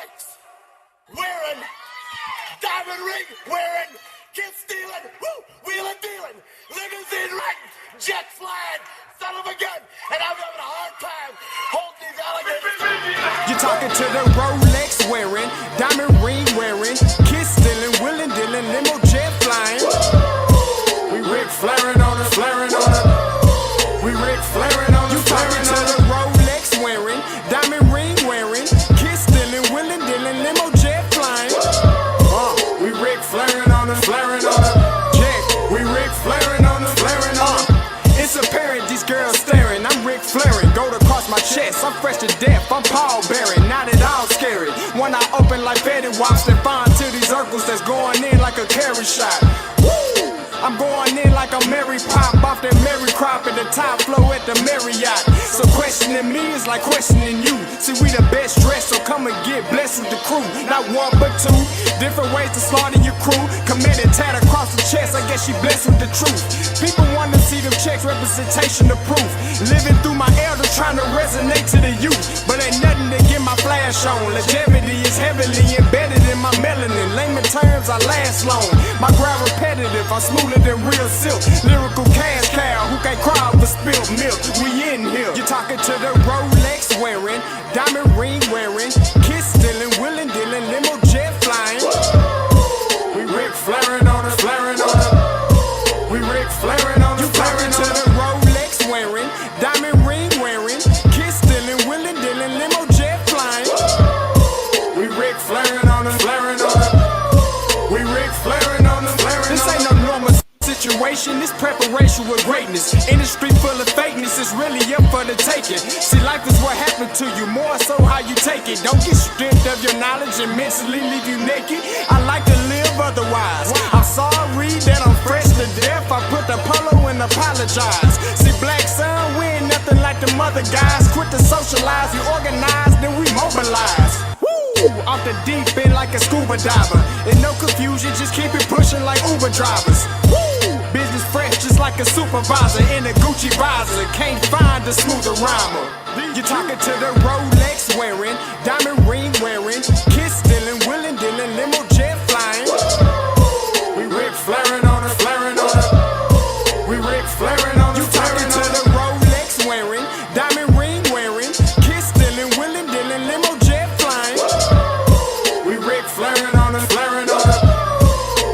Rolex wearing, diamond ring wearing, kiss stealing, wheeling dealing, limousine riding, jet flying, son of a gun, and I'm having a hard time holding these alligators. You're talking to the Rolex wearing, diamond ring wearing, kiss stealing, wheeling dealing, limo jet flying. We Ric Flairing on us, flaring on us. We Ric Flairing on us. You talking to the Rolex wearing, diamond ring wearing, kiss stealing, wheeling dealing, limo jet flying. We Ric Flairing on us, flaring on us. Yeah, we Ric Flairing on us, flaring on us. It's apparent these girls staring. I'm Ric Flairing, gold across my chest. I'm fresh to death, I'm Paul Bearing, not at all scary. One eye open like Betty Wops and find to these circles that's going in like a carry shot. Woo! I'm going in like a Mary Pop off that Mary Crop at the top flow at the Marriott. So questioning me is like questioning you. See, we the best dressed, so come and get blessed with the crew. Not one but two, different ways to slaughter your crew. Committed tat across the chest, I guess she blessed with the truth. People want to see them checks, representation of proof. Living through my elders, trying to resonate to the youth. But ain't nothing to get my flash on. Longevity is heavily embedded in my melanin. Layman terms, I last long. My grind repetitive, I'm smoother than real silk. Lyrical cash cow who can't cry for spilled milk. We in here. You're talking to the Rolex wearing, diamond ring wearing, kiss stealing, wheeling dealing, limo jet flying. We Ric Flairing on us, flaring on us. We Ric Flairing on us. You talking to the Rolex wearing, diamond ring wearing, kiss stealing, wheeling dealing, limo jet flying. We Ric Flairing on us, flaring on us. We Ric Flairing on us, flaring on us. This ain't no normal situation, this preparation with greatness. Industry full of fakeness, it's really up for the taking. See, life is what happened to you, more so how you take it. Don't get stripped of your knowledge and mentally leave you naked. I like to live otherwise. I'm sorry that I'm fresh to death. I put the polo and apologize. See, Black Sun, we ain't nothing like the mother guys. Quit to socialize, we organize, then we mobilize. Off the deep end like a scuba diver. And no confusion, just keep it pushing like Uber drivers. Business fresh just like a supervisor in a Gucci visor. Can't find a smoother rhymer. You're talking to the Rolex wearing, diamond ring wearing, kiss stealing, wheeling dealing, limo jet flying. We Ric Flairing on us, flaring on us. We Ric Flairing on us. You talking to the Rolex wearing, diamond ring wearing, kiss stealing, wheeling dealing, limo jet flying. We Ric Flairing on us, flaring on us.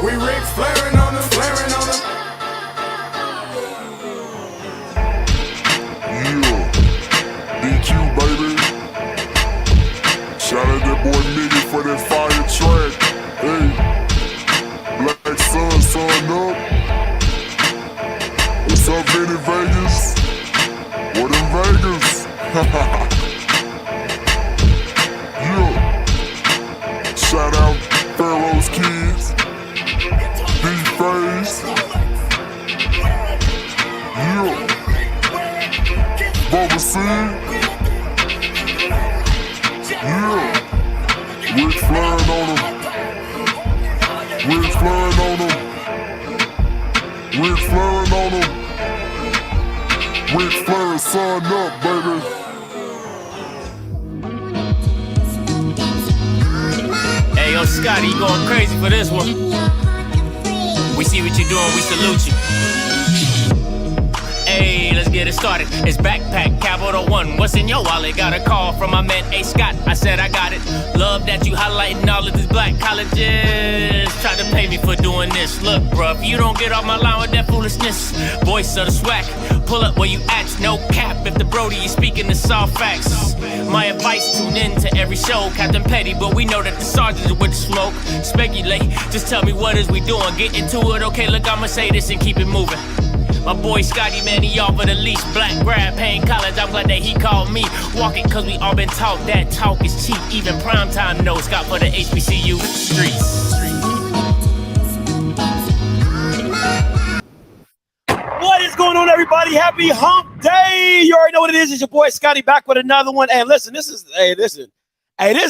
We Ric Flairing on us, flaring on us. DQ, baby. Shout out that boy Nigga for that fire track. Hey, Black Sun, sun up. What's up, Vinny Vegas? What in Vegas? Yeah. Shout out Pharaoh's Kids. D-Face. Yeah. Bubba C. Yeah. Ric Flairing on him. Ric Flairing on him. Ric Flairing on him. Ric Flairing, son up, baby. Hey, yo, Scotty, you going crazy for this one. We see what you're doing, we salute you. Hey, let's get it started. It's Backpack Capital One. What's in your wallet? Got a call from my man A. Scott. I said I got it. Love that you highlighting all of these black colleges. Try to pay me for doing this. Look, bruh, if you don't get off my line with that foolishness, voice of the swag, pull up where you at. No cap if the Brody is speaking the soft facts. My advice, tune in to every show. Captain Petty, but we know that the sergeant is with the smoke. Speculate, just tell me what is we doing. Get into it, okay, look, I'ma say this and keep it moving. My boy Scotty, man, he offered the least. Black grad, paying college, I'm glad that he called me. Walking cause we all been taught that talk is cheap. Even primetime knows Scott for the HBCU streets. What is going on, everybody? Happy hump day. You already know what it is. It's your boy Scotty back with another one. And listen, this is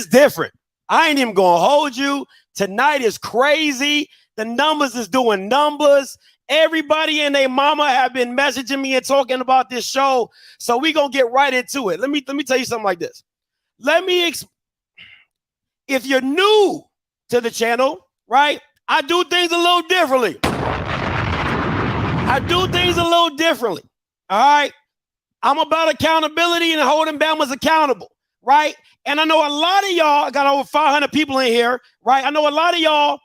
different. I ain't even gonna hold you. Tonight is crazy. The numbers is doing numbers. Everybody and their mama have been messaging me and talking about this show. So we gonna get right into it. Let me tell you something like this. It's if you're new to the channel, right, I do things a little differently. All right. I'm about accountability and holding Bama's accountable, right? And I know a lot of y'all, I got over 500 people in here, right? I know a lot of y'all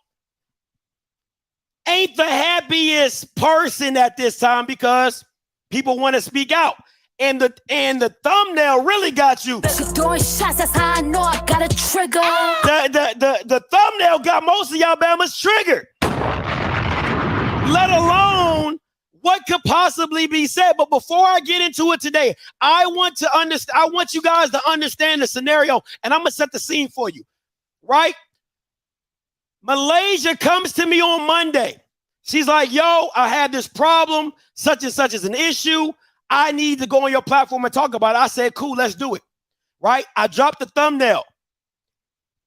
ain't the happiest person at this time because people want to speak out. And the thumbnail really got you. She's throwing shots, that's how I know I got a trigger. The thumbnail got most of y'all Bama's triggered. Let alone what could possibly be said. But before I get into it today, I want you guys to understand the scenario, and I'm gonna set the scene for you. Right? Malaysia comes to me on Monday. She's like, yo, I had this problem, such and such is an issue. I need to go on your platform and talk about it. I said, cool, let's do it. Right? I dropped the thumbnail.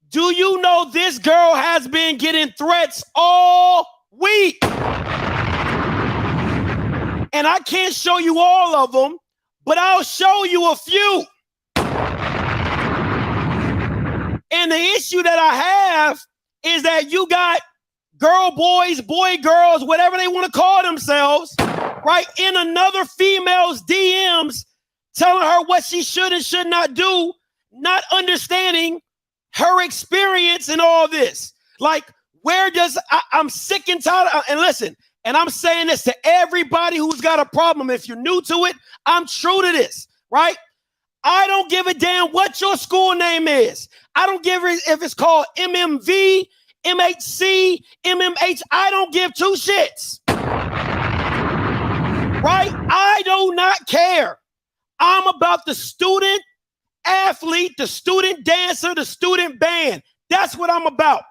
Do you know this girl has been getting threats all week? And I can't show you all of them, but I'll show you a few. And the issue that I have is that you got girl boys, boy girls, whatever they want to call themselves, right, in another female's DMs telling her what she should and should not do, not understanding her experience in all this. Like, I'm sick and tired of, and listen, and I'm saying this to everybody who's got a problem. If you're new to it, I'm true to this, right? I don't give a damn what your school name is. I don't give a if it's called MMV, MHC, MMH. I don't give two shits. Right? I do not care. I'm about the student athlete, the student dancer, the student band. That's what I'm about.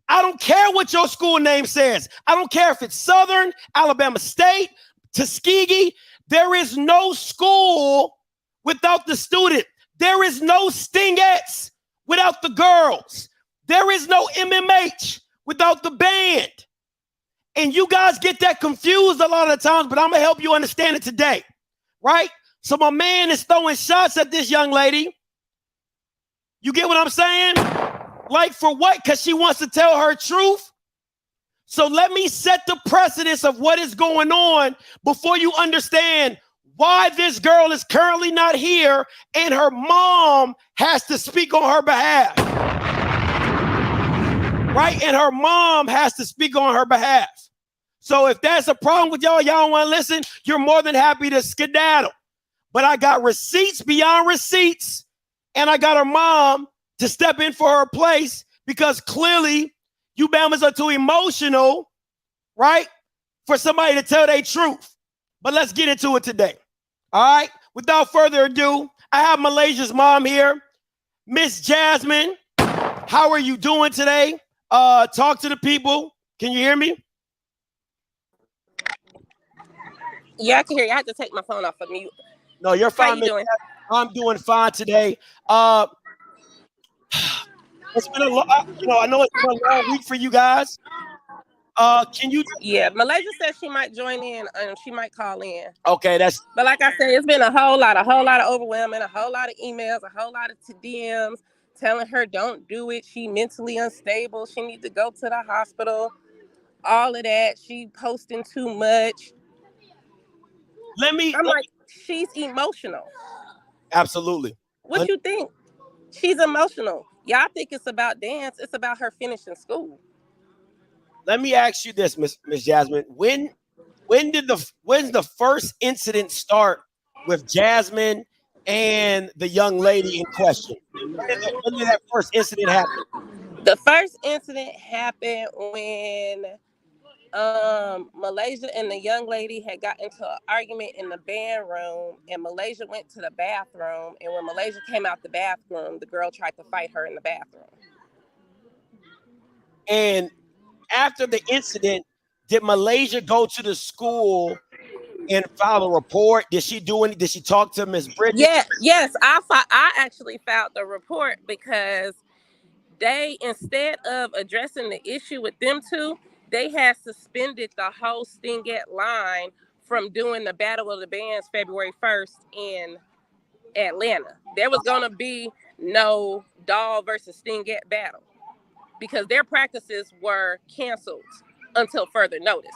I don't care what your school name says. I don't care if it's Southern, Alabama State, Tuskegee. There is no school without the student. There is no Stingettes without the girls. There is no MMH without the band. And you guys get that confused a lot of the times, but I'm going to help you understand it today, right? So my man is throwing shots at this young lady. You get what I'm saying? Like for what? Because she wants to tell her truth. So let me set the precedence of what is going on before you understand why this girl is currently not here and her mom has to speak on her behalf. Right? And her mom has to speak on her behalf. So if that's a problem with y'all don't want to listen, you're more than happy to skedaddle. But I got receipts beyond receipts, and I got her mom to step in for her place because clearly you Bamas are too emotional, right, for somebody to tell their truth. But let's get into it today. All right? Without further ado, I have Malaysia's mom here. Miss Jasmine, how are you doing today? Talk to the people. Can you hear me? Yeah, I can hear you. I had to take my phone off of mute. No, you're fine. How you doing? I'm doing fine today. It's been a long, I know it's been a long week for you guys. Can you? Yeah, Malaysia said she might join in and she might call in. Okay, But like I said, it's been a whole lot of overwhelming, a whole lot of emails, a whole lot of DMs telling her don't do it. She mentally unstable. She needs to go to the hospital. All of that. She posting too much. I'm like, she's emotional. Absolutely. What you think? She's emotional. Y'all think it's about dance. It's about her finishing school. Let me ask you this, Miss Jasmine. When's the first incident start with Jasmine and the young lady in question? When did that first incident happen? The first incident happened when Malaysia and the young lady had got into an argument in the band room, and Malaysia went to the bathroom, and when Malaysia came out the bathroom, the girl tried to fight her in the bathroom. And after the incident, did Malaysia go to the school and file a report? Did she talk to Miss Bridget? Yes, I actually filed the report because they, instead of addressing the issue with them two, they had suspended the whole Stingette line from doing the Battle of the Bands February 1st in Atlanta. There was going to be no Doll versus Stingette battle because their practices were canceled until further notice.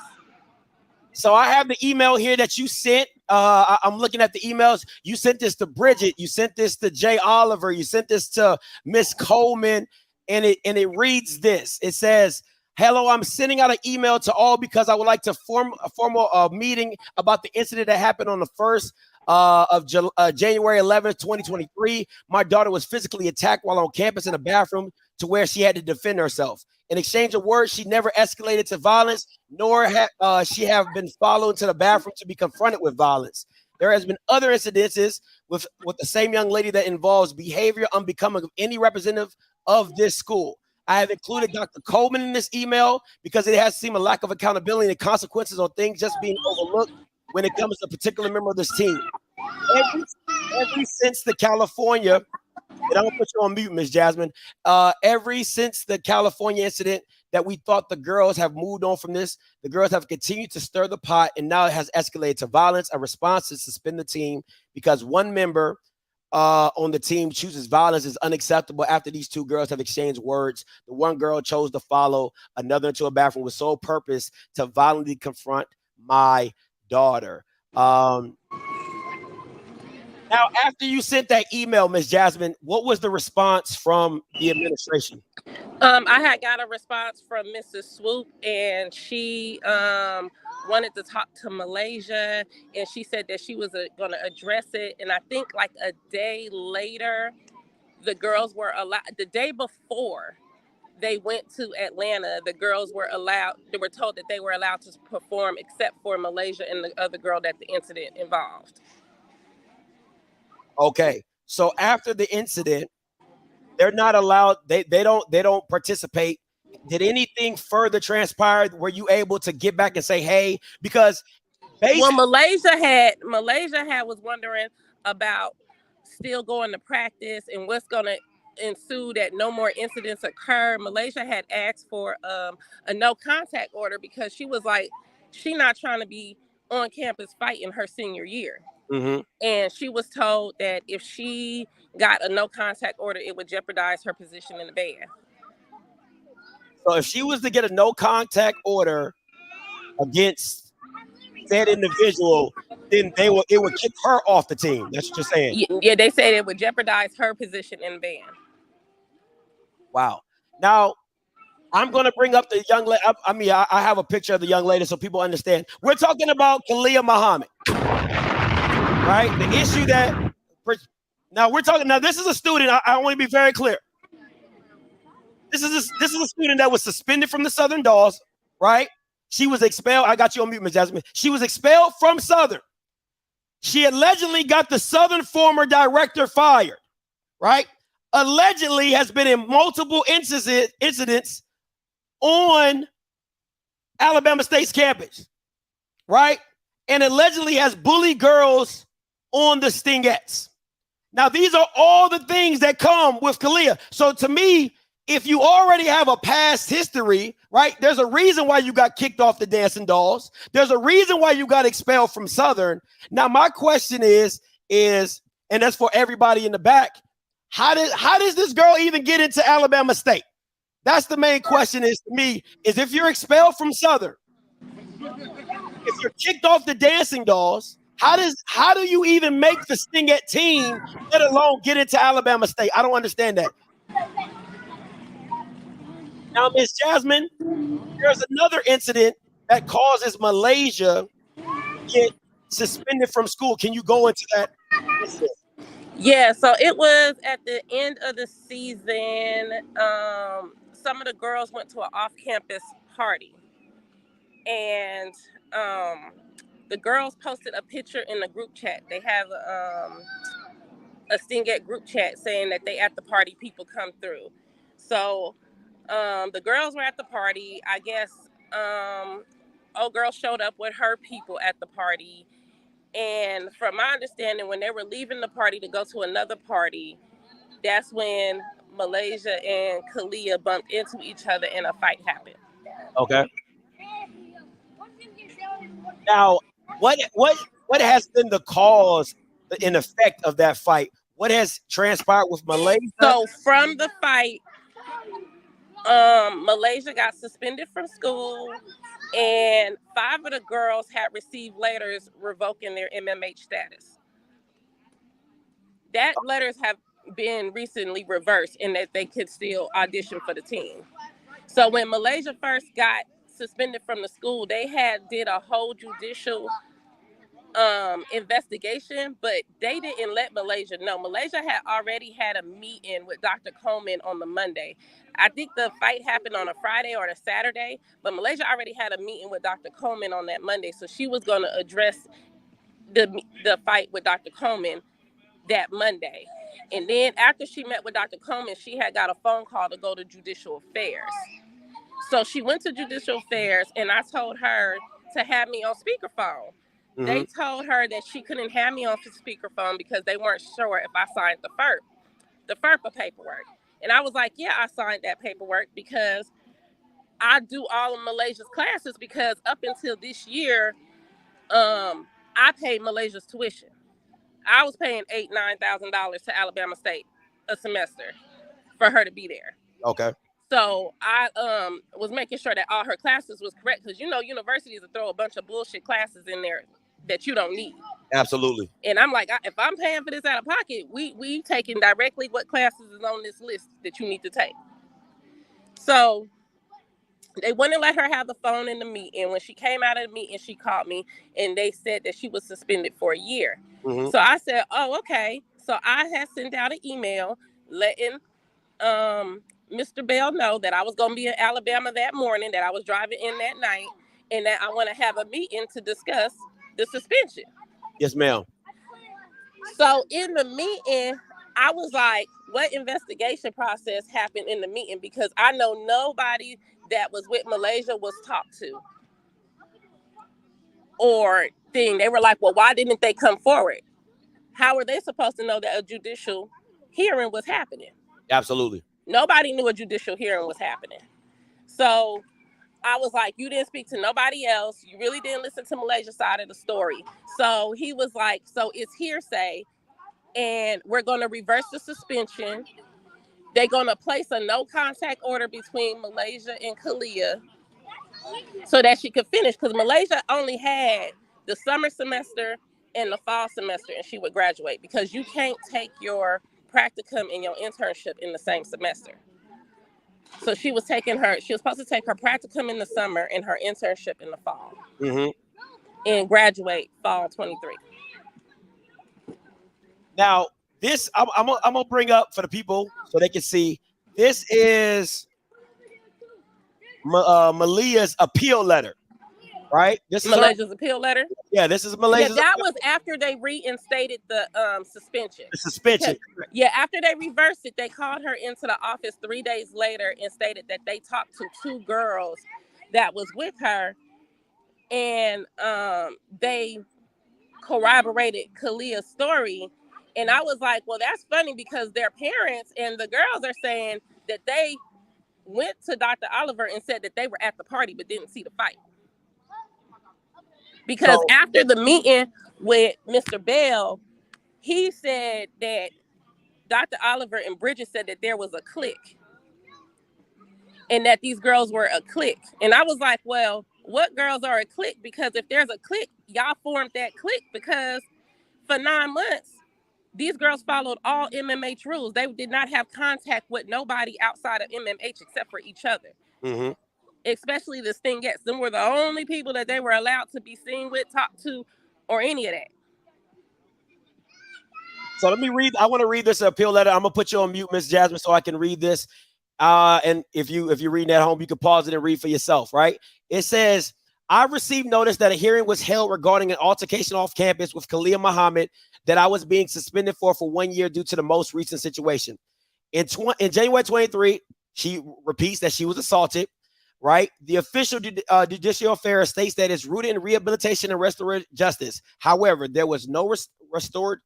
So I have the email here that you sent. I'm looking at the emails. You sent this to Bridget. You sent this to Jay Oliver. You sent this to Miss Coleman, and it reads this. It says, "Hello, I'm sending out an email to all because I would like to form a formal meeting about the incident that happened on the 1st of January 11th, 2023. My daughter was physically attacked while on campus in a bathroom to where she had to defend herself. In exchange of words, she never escalated to violence, nor had she have been followed to the bathroom to be confronted with violence. There has been other incidences with the same young lady that involves behavior unbecoming of any representative of this school. I have included Dr. Coleman in this email because it has seemed a lack of accountability and consequences on things just being overlooked when it comes to a particular member of this team. Every since the California, and I'm gonna put you on mute, Miss Jasmine. Every since the California incident that we thought the girls have moved on from this, the girls have continued to stir the pot, and now it has escalated to violence. A response to suspend the team because one member on the team chooses violence is unacceptable. After these two girls have exchanged words, the one girl chose to follow another into a bathroom with sole purpose to violently confront my daughter." Now, after you sent that email, Ms. Jasmine, what was the response from the administration? I had got a response from Mrs. Swoop, and she wanted to talk to Malaysia, and she said that she was going to address it. And I think like a day later, the girls were allowed. The day before they went to Atlanta, the girls were allowed. They were told that they were allowed to perform, except for Malaysia and the other girl that the incident involved. Okay, so after the incident, they're not allowed. They don't participate. Did anything further transpire? Were you able to get back and say, "Hey"? Because well, Malaysia had was wondering about still going to practice and what's going to ensue that no more incidents occur. Malaysia had asked for a no contact order because she was like, she not trying to be on campus fighting her senior year. Mm-hmm. And she was told that if she got a no contact order, it would jeopardize her position in the band. So if she was to get a no contact order against that individual, then it would kick her off the team. That's what you're saying. Yeah, they said it would jeopardize her position in the band. Wow. Now, I'm going to bring up the young lady. I mean, I have a picture of the young lady so people understand. We're talking about Kalia Muhammad. Right? The issue that now we're talking. Now, this is a student. I want to be very clear. This is a student that was suspended from the Southern Dolls, right? She was expelled. I got you on mute, Ms. Jasmine. She was expelled from Southern. She allegedly got the Southern former director fired, right? Allegedly has been in multiple incidents on Alabama State's campus, right? And allegedly has bullied girls on the Stingettes. Now, these are all the things that come with Kalia. So to me, if you already have a past history, right, there's a reason why you got kicked off the Dancing Dolls. There's a reason why you got expelled from Southern. Now, my question is, and that's for everybody in the back, how does this girl even get into Alabama State? That's the main question is to me, is if you're expelled from Southern, if you're kicked off the Dancing Dolls, how do you even make the Stingette team, let alone get into Alabama State? I don't understand that. Now, Miss Jasmine, there's another incident that causes Malaysia to get suspended from school. Can you go into that? Yeah, so it was at the end of the season. Some of the girls went to an off-campus party, and the girls posted a picture in the group chat. They have a Stingette group chat saying that they at the party, people come through. So the girls were at the party. I guess old girl showed up with her people at the party. And from my understanding, when they were leaving the party to go to another party, that's when Malaysia and Kalia bumped into each other and a fight happened. Okay. Now, what has been the cause and effect of that fight? what has transpired with Malaysia? So from the fight, Malaysia got suspended from school, and 5 of the girls had received letters revoking their MMH status. That letters have been recently reversed, and that they could still audition for the team. So when Malaysia first got suspended from the school, they did a whole judicial investigation, but they didn't let Malaysia know. Malaysia had already had a meeting with Dr. Coleman on the Monday. I think the fight happened on a Friday or a Saturday, but Malaysia already had a meeting with Dr. Coleman on that Monday, so she was going to address the fight with Dr. Coleman that Monday. And then after she met with Dr. Coleman, she had got a phone call to go to Judicial Affairs. So she went to Judicial Affairs, and I told her to have me on speakerphone. Mm-hmm. They told her that she couldn't have me on speakerphone because they weren't sure if I signed the FERPA paperwork. And I was like, yeah, I signed that paperwork because I do all of Malaysia's classes, because up until this year, I paid Malaysia's tuition. I was paying $8,000-$9,000 to Alabama State a semester for her to be there. Okay. So I was making sure that all her classes was correct, because universities will throw a bunch of bullshit classes in there that you don't need. Absolutely. And I'm like, if I'm paying for this out of pocket, we taking directly what classes is on this list that you need to take. So they wouldn't let her have the phone in the meeting. When she came out of the meeting, she called me, and they said that she was suspended for a year. Mm-hmm. So I said, oh, okay. So I had sent out an email letting Mr. Bell know that I was going to be in Alabama that morning, that I was driving in that night, and that I want to have a meeting to discuss the suspension. Yes, ma'am. So in the meeting, I was like, what investigation process happened in the meeting? Because I know nobody that was with Malaysia was talked to or thing. They were like, well, why didn't they come forward? How were they supposed to know that a judicial hearing was happening? Absolutely. Nobody knew a judicial hearing was happening. So I was like, you didn't speak to nobody else. You really didn't listen to Malaysia's side of the story. So he was like, so it's hearsay, and we're going to reverse the suspension. They're going to place a no contact order between Malaysia and Kalia so that she could finish, because Malaysia only had the summer semester and the fall semester, and she would graduate, because you can't take your practicum and your internship in the same semester. So she was supposed to take her practicum in the summer and her internship in the fall. Mm-hmm. And graduate fall 23. Now, this I'm gonna bring up for the people so they can see. This is Malia's appeal letter, right? This is Malaysia's appeal letter. Yeah, this is Malaysia's. Yeah, that was after they reinstated the suspension. The suspension. Because, yeah, after they reversed it, they called her into the office 3 days later and stated that they talked to 2 girls that was with her, and they corroborated Kalia's story. And I was like, well, that's funny, because their parents and the girls are saying that they went to Dr. Oliver and said that they were at the party but didn't see the fight. Because after the meeting with Mr. Bell, he said that Dr. Oliver and Bridget said that there was a clique and that these girls were a clique. And I was like, well, what girls are a clique? Because if there's a clique, y'all formed that clique, because for 9 months, these girls followed all MMH rules. They did not have contact with nobody outside of MMH except for each other. Mm-hmm. Especially the Stingettes. Them were the only people that they were allowed to be seen with, talk to, or any of that. So let me read. I want to read this appeal letter. I'm gonna put you on mute, Miss Jasmine, so I can read this. And if you're reading at home, you can pause it and read for yourself. Right? It says, I received notice that a hearing was held regarding an altercation off campus with Kalia Muhammad that I was being suspended for 1 year due to the most recent situation. In January 23, she repeats that she was assaulted. Right? The official judicial affairs states that it's rooted in rehabilitation and restorative justice. However, there was no restorative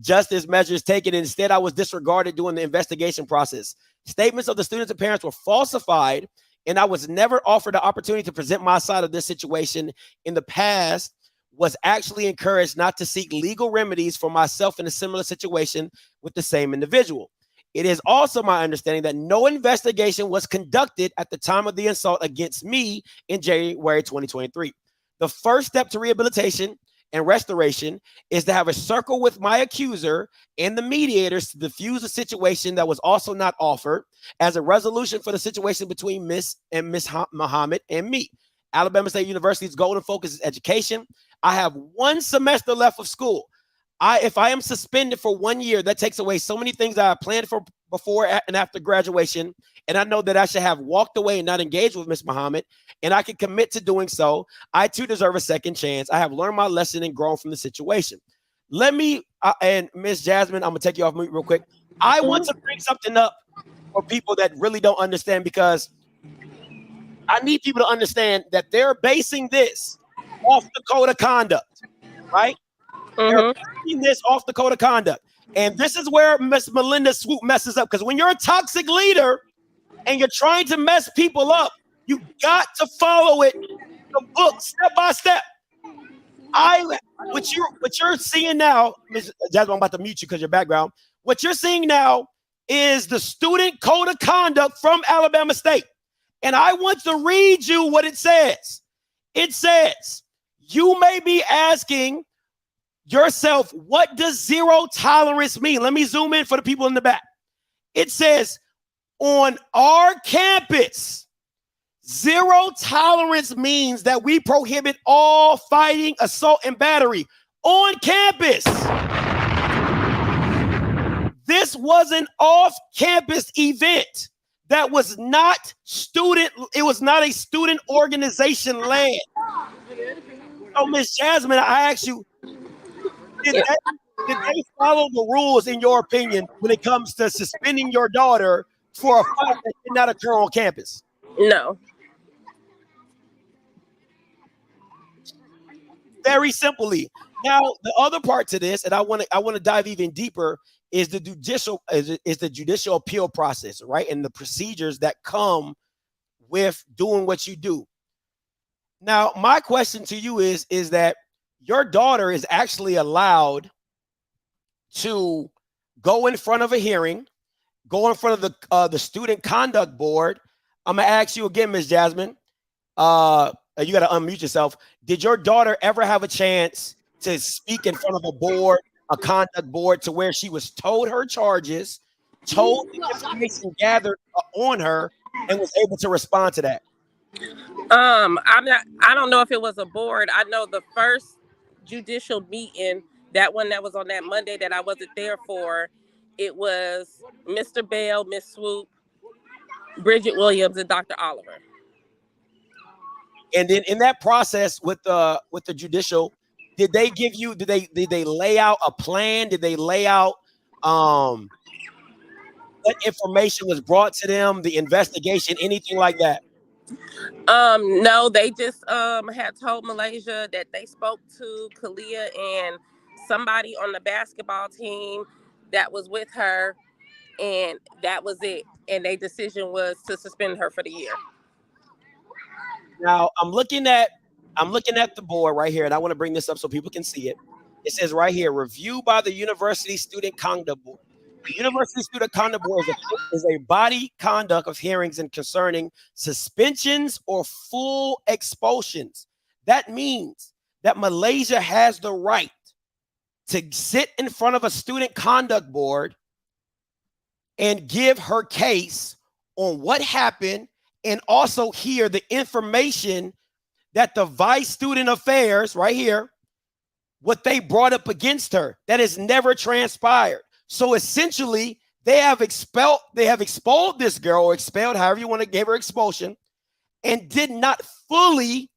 justice measures taken. Instead, I was disregarded during the investigation process. Statements of the students and parents were falsified, and I was never offered the opportunity to present my side of this situation. In the past, was actually encouraged not to seek legal remedies for myself in a similar situation with the same individual. It is also my understanding that no investigation was conducted at the time of the assault against me in January 2023. The first step to rehabilitation and restoration is to have a circle with my accuser and the mediators to diffuse a situation that was also not offered as a resolution for the situation between Miss Muhammad and me. Alabama State University's golden focus is education. I have 1 semester left of school. If I am suspended for 1 year, that takes away so many things I planned for before and after graduation. And I know that I should have walked away and not engaged with Miss Muhammad, and I can commit to doing so. I too deserve a second chance. I have learned my lesson and grown from the situation. Let me, and Miss Jasmine, I'm gonna take you off mute real quick. I want to bring something up for people that really don't understand, because I need people to understand that they're basing this off the code of conduct, right? They're basing this off the code of conduct. And this is where Miss Melinda Swoop messes up, because when you're a toxic leader and you're trying to mess people up, you got to follow it, the book, step by step. What you're seeing now, Ms. Jasmine, I'm about to mute you because your background. What you're seeing now is the student code of conduct from Alabama State. And I want to read you what it says. It says, you may be asking yourself, what does zero tolerance mean? Let me zoom in for the people in the back. It says, on our campus, zero tolerance means that we prohibit all fighting, assault, and battery on campus. This was an off-campus event that was not student. It was not a student organization led. So, Miss Jasmine, I ask you, did they follow the rules, in your opinion, when it comes to suspending your daughter for a fight that did not occur on campus? No. Very simply. Now, the other part to this, and I want to dive even deeper, is the judicial appeal process, right? And the procedures that come with doing what you do. Now, my question to you is that your daughter is actually allowed to go in front of a hearing, go in front of the student conduct board. I'm gonna ask you again, Ms. Jasmine. You got to unmute yourself. Did your daughter ever have a chance to speak in front of a board, a conduct board, to where she was told her charges, told the information gathered on her, and was able to respond to that? I don't know if it was a board. I know the first judicial meeting, that one that was on that Monday that I wasn't there for, it was Mr. Bell, Miss Swoop, Bridget Williams, and Dr. Oliver. And then in that process with the judicial, did they lay out a plan? Did they lay out what information was brought to them, the investigation, anything like that? No, they just had told Malaysia that they spoke to Kalia and somebody on the basketball team that was with her, and that was it. And their decision was to suspend her for the year. Now I'm looking at the board right here, and I want to bring this up so people can see it. It says right here, review by the University Student Conduct Board. The University Student Conduct Board is a body conduct of hearings and concerning suspensions or full expulsions. That means that Malaysia has the right to sit in front of a student conduct board and give her case on what happened, and also hear the information that the Vice Student Affairs right here, what they brought up against her, that has never transpired. So essentially, they have expelled this girl, or expelled, however you want to give her expulsion, and did not fully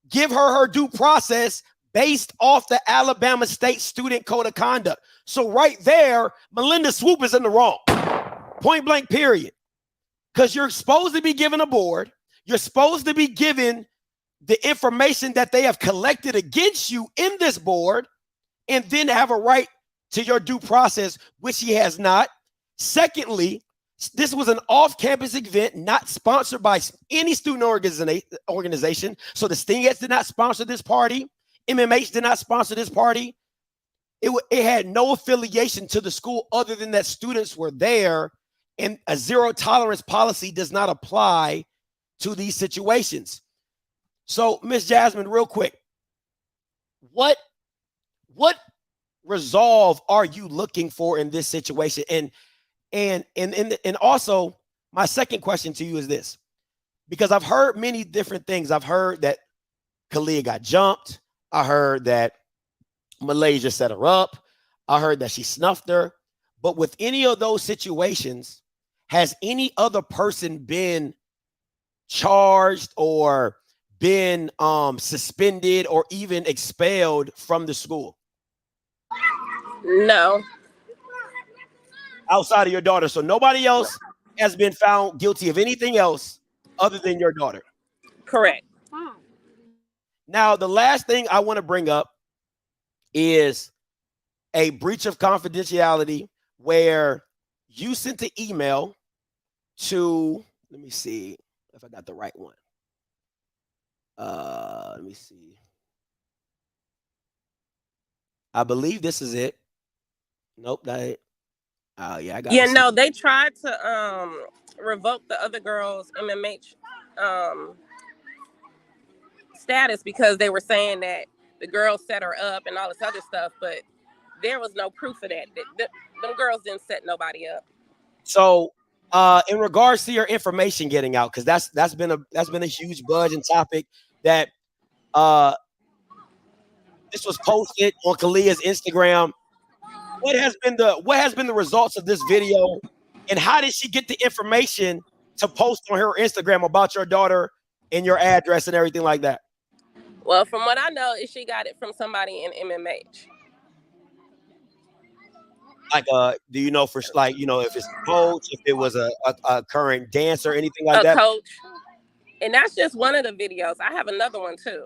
give her due process based off the Alabama State Student Code of Conduct. So right there, Melinda Swoop is in the wrong. Point blank, period. Because you're supposed to be given a board. You're supposed to be given the information that they have collected against you in this board, and then have a right to your due process, which he has not. Secondly, this was an off-campus event not sponsored by any student organization. So the Stingettes did not sponsor this party. MMH did not sponsor this party. It had no affiliation to the school other than that students were there, and a zero tolerance policy does not apply to these situations. So, Miss Jasmine, real quick, what resolve are you looking for in this situation? And also, my second question to you is this, because I've heard many different things. I've heard that Kalia got jumped. I heard that Malaysia set her up. I heard that she snuffed her. But with any of those situations, has any other person been charged or been suspended or even expelled from the school? No. Outside of your daughter. So nobody else has been found guilty of anything else other than your daughter. Correct. Now, the last thing I want to bring up is a breach of confidentiality where you sent an email to, let me see if I got the right one. Let me see. I believe this is it. Nope, that ain't. Yeah, I got it. Yeah, no, they tried to revoke the other girl's MMH status because they were saying that the girl set her up and all this other stuff, but there was no proof of that. Them girls didn't set nobody up. So, in regards to your information getting out, because that's been a huge buzz and topic that this was posted on Kalia's Instagram. What has been the results of this video, and how did she get the information to post on her Instagram about your daughter and your address and everything like that? Well, from what I know, is she got it from somebody in MMH. Like, do you know if it's a coach, if it was a current dancer, anything like that? A coach, and that's just one of the videos. I have another one too.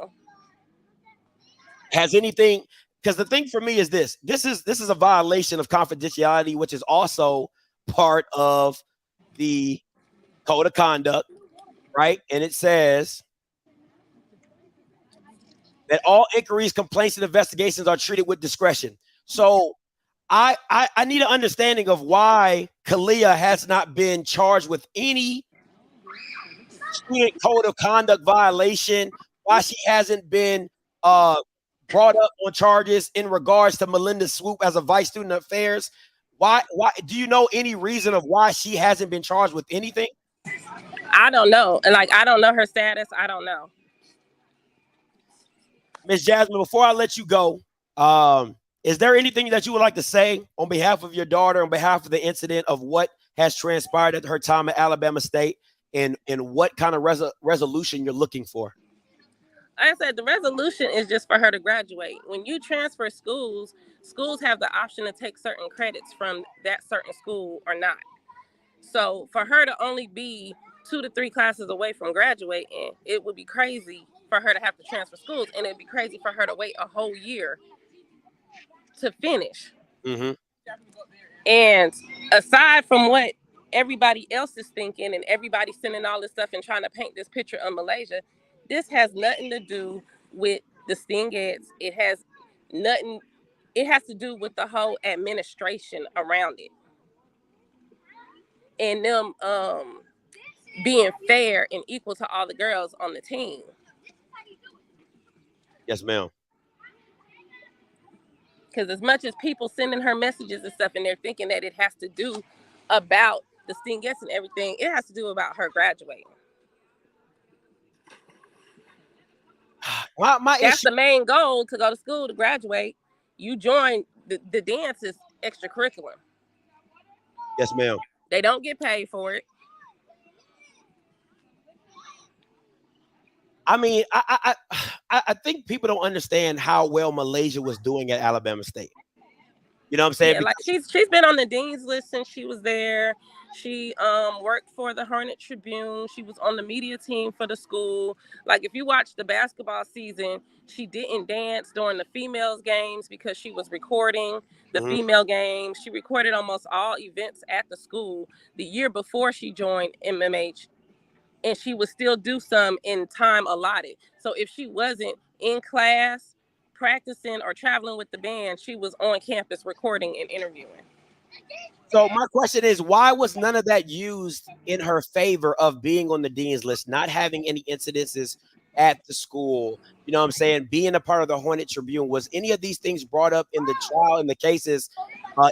Has anything? Because the thing for me is this is a violation of confidentiality, which is also part of the code of conduct, right? And it says that all inquiries, complaints, and investigations are treated with discretion. So I need an understanding of why Kalia has not been charged with any student code of conduct violation, why she hasn't been brought up on charges in regards to Melinda Swoop as a vice student affairs. Why do you know any reason of why she hasn't been charged with anything? I don't know. And I don't know her status. I don't know. Ms. Jasmine, before I let you go, is there anything that you would like to say on behalf of your daughter, on behalf of the incident of what has transpired at her time at Alabama State, and what kind of resolution you're looking for? Like I said, the resolution is just for her to graduate. When you transfer schools have the option to take certain credits from that certain school or not. So for her to only be 2 to 3 classes away from graduating, it would be crazy for her to have to transfer schools, and it'd be crazy for her to wait a whole year to finish. Mm-hmm. And aside from what everybody else is thinking and everybody sending all this stuff and trying to paint this picture of Malaysia, this has nothing to do with the Stingettes. It has to do with the whole administration around it. And them being fair and equal to all the girls on the team. Yes, ma'am. Because as much as people sending her messages and stuff, and they're thinking that it has to do about the Stingettes and everything, it has to do about her graduating. That's the main goal, to go to school, to graduate. You join the dance is extracurricular. Yes, ma'am. They don't get paid for it. I mean, I think people don't understand how well Malaysia was doing at Alabama State. You know what I'm saying? Yeah, like she's been on the dean's list since she was there. She worked for the Hornet Tribune. She was on the media team for the school. Like, if you watch the basketball season, she didn't dance during the females games because she was recording the female games. She recorded almost all events at the school the year before she joined MMH, and she would still do some in time allotted. So if she wasn't in class practicing or traveling with the band, she was on campus recording and interviewing. So my question is, why was none of that used in her favor of being on the dean's list, not having any incidences at the school? You know what I'm saying? Being a part of the Hornet Tribune. Was any of these things brought up in the trial, in the cases,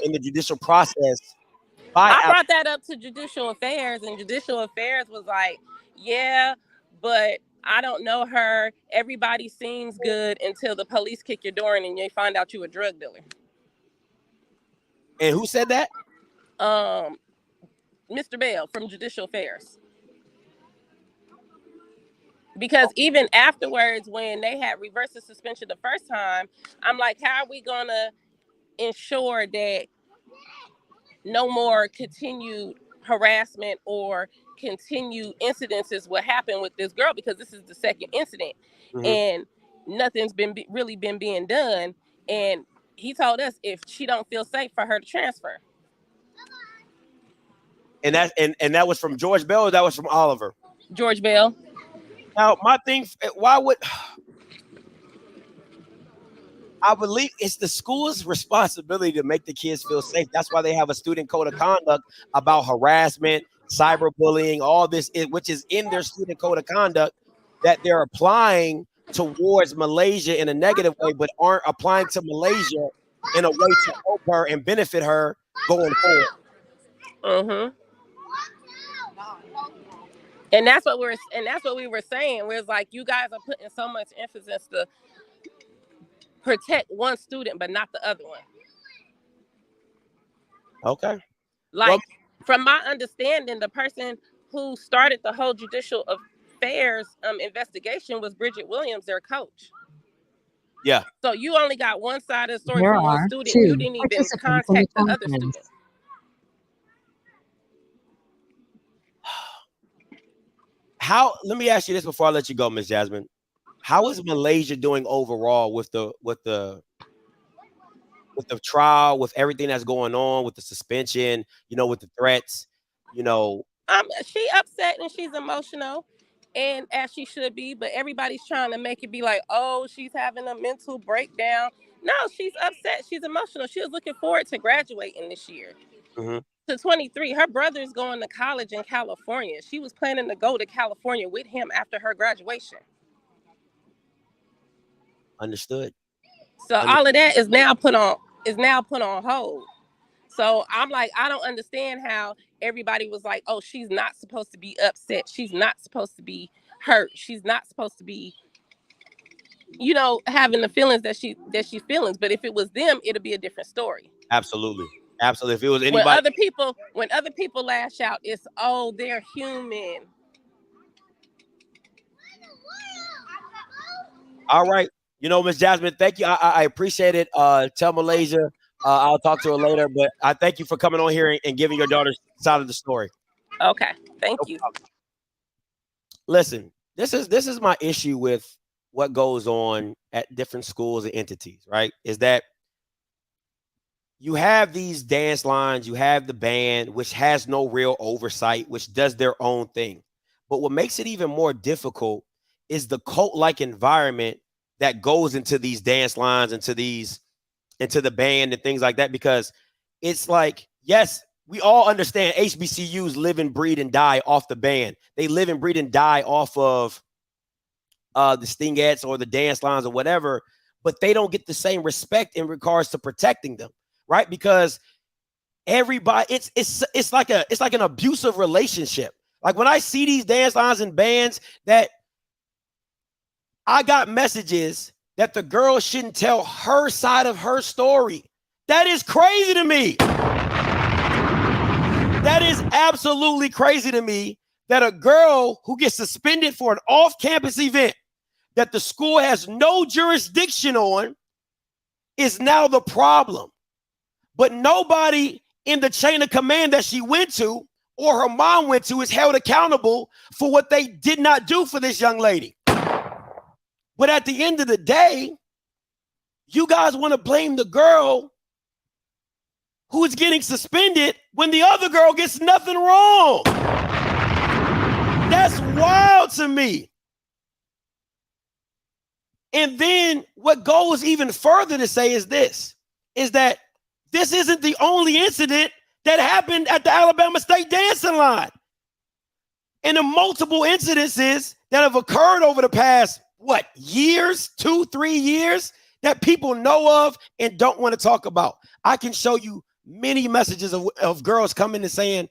in the judicial process? I brought that up to Judicial Affairs, and Judicial Affairs was like, yeah, but I don't know her. Everybody seems good until the police kick your door in and you find out you a drug dealer. And who said that? Mr. Bell from Judicial Affairs. Because even afterwards, when they had reversed the suspension the first time, I'm like, how are we gonna ensure that no more continued harassment or continued incidences will happen with this girl, because this is the second incident and nothing's really been being done. And he told us if she don't feel safe for her to transfer. And that was from George Bell, or that was from Oliver? George Bell. Now, my thing, why would I believe it's the school's responsibility to make the kids feel safe? That's why they have a student code of conduct about harassment, cyberbullying, all this, which is in their student code of conduct that they're applying towards Malaysia in a negative way, but aren't applying to Malaysia in a way to help her and benefit her going forward. And that's what we were saying. We're like, you guys are putting so much emphasis to protect one student, but not the other one. Okay. Like, from my understanding, the person who started the whole Judicial Affairs investigation was Bridget Williams, their coach. Yeah. So you only got one side of the story from one student. You didn't even contact the other student. Let me ask you this before I let you go, Ms. Jasmine. How is Malaysia doing overall with the trial, with everything that's going on, with the suspension, with the threats, She upset and she's emotional, and as she should be, but everybody's trying to make it be like, oh, she's having a mental breakdown. No, she's upset. She's emotional. She was looking forward to graduating this year. To 23. Her brother's going to college in California. She was planning to go to California with him after her graduation. Understood. So all of that is now put on hold. So I'm like, I don't understand how everybody was like, oh, she's not supposed to be upset. She's not supposed to be hurt. She's not supposed to be, having the feelings that she's feelings. But if it was them, it'll be a different story. Absolutely. Absolutely. If it was anybody, when other people lash out, it's, oh, they're human. All right. Ms. Jasmine, thank you. I appreciate it. Tell Malaysia I'll talk to her later, but I thank you for coming on here and giving your daughter's side of the story. Okay. Thank you. Listen, this is my issue with what goes on at different schools and entities, right? Is that you have these dance lines, you have the band, which has no real oversight, which does their own thing. But what makes it even more difficult is the cult-like environment that goes into these dance lines, into the band and things like that, because it's like, yes, we all understand HBCUs live and breed and die off the band. They live and breed and die off of the Stingettes or the dance lines or whatever, but they don't get the same respect in regards to protecting them. Right? Because everybody, it's like an abusive relationship. Like when I see these dance lines and bands, that I got messages that the girl shouldn't tell her side of her story. That is crazy to me. That is absolutely crazy to me, that a girl who gets suspended for an off-campus event that the school has no jurisdiction on is now the problem. But nobody in the chain of command that she went to or her mom went to is held accountable for what they did not do for this young lady. But at the end of the day, you guys want to blame the girl who is getting suspended when the other girl gets nothing wrong. That's wild to me. And then what goes even further to say is that this isn't the only incident that happened at the Alabama State dancing line. And the multiple incidences that have occurred over the past, years, 2-3 years, that people know of and don't want to talk about. I can show you many messages of girls coming and saying,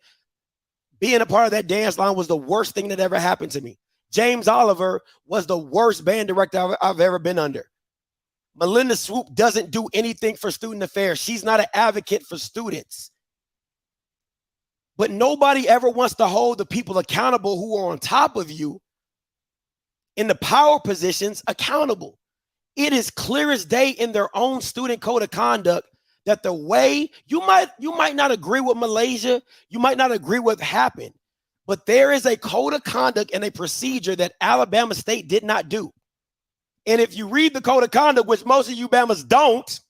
being a part of that dance line was the worst thing that ever happened to me. James Oliver was the worst band director I've ever been under. Melinda Swoop doesn't do anything for student affairs. She's not an advocate for students. But nobody ever wants to hold the people accountable who are on top of you in the power positions accountable. It is clear as day in their own student code of conduct that the way you might not agree with Malaysia, you might not agree with what happened, but there is a code of conduct and a procedure that Alabama State did not do. And if you read the code of conduct, which most of you Bamas don't,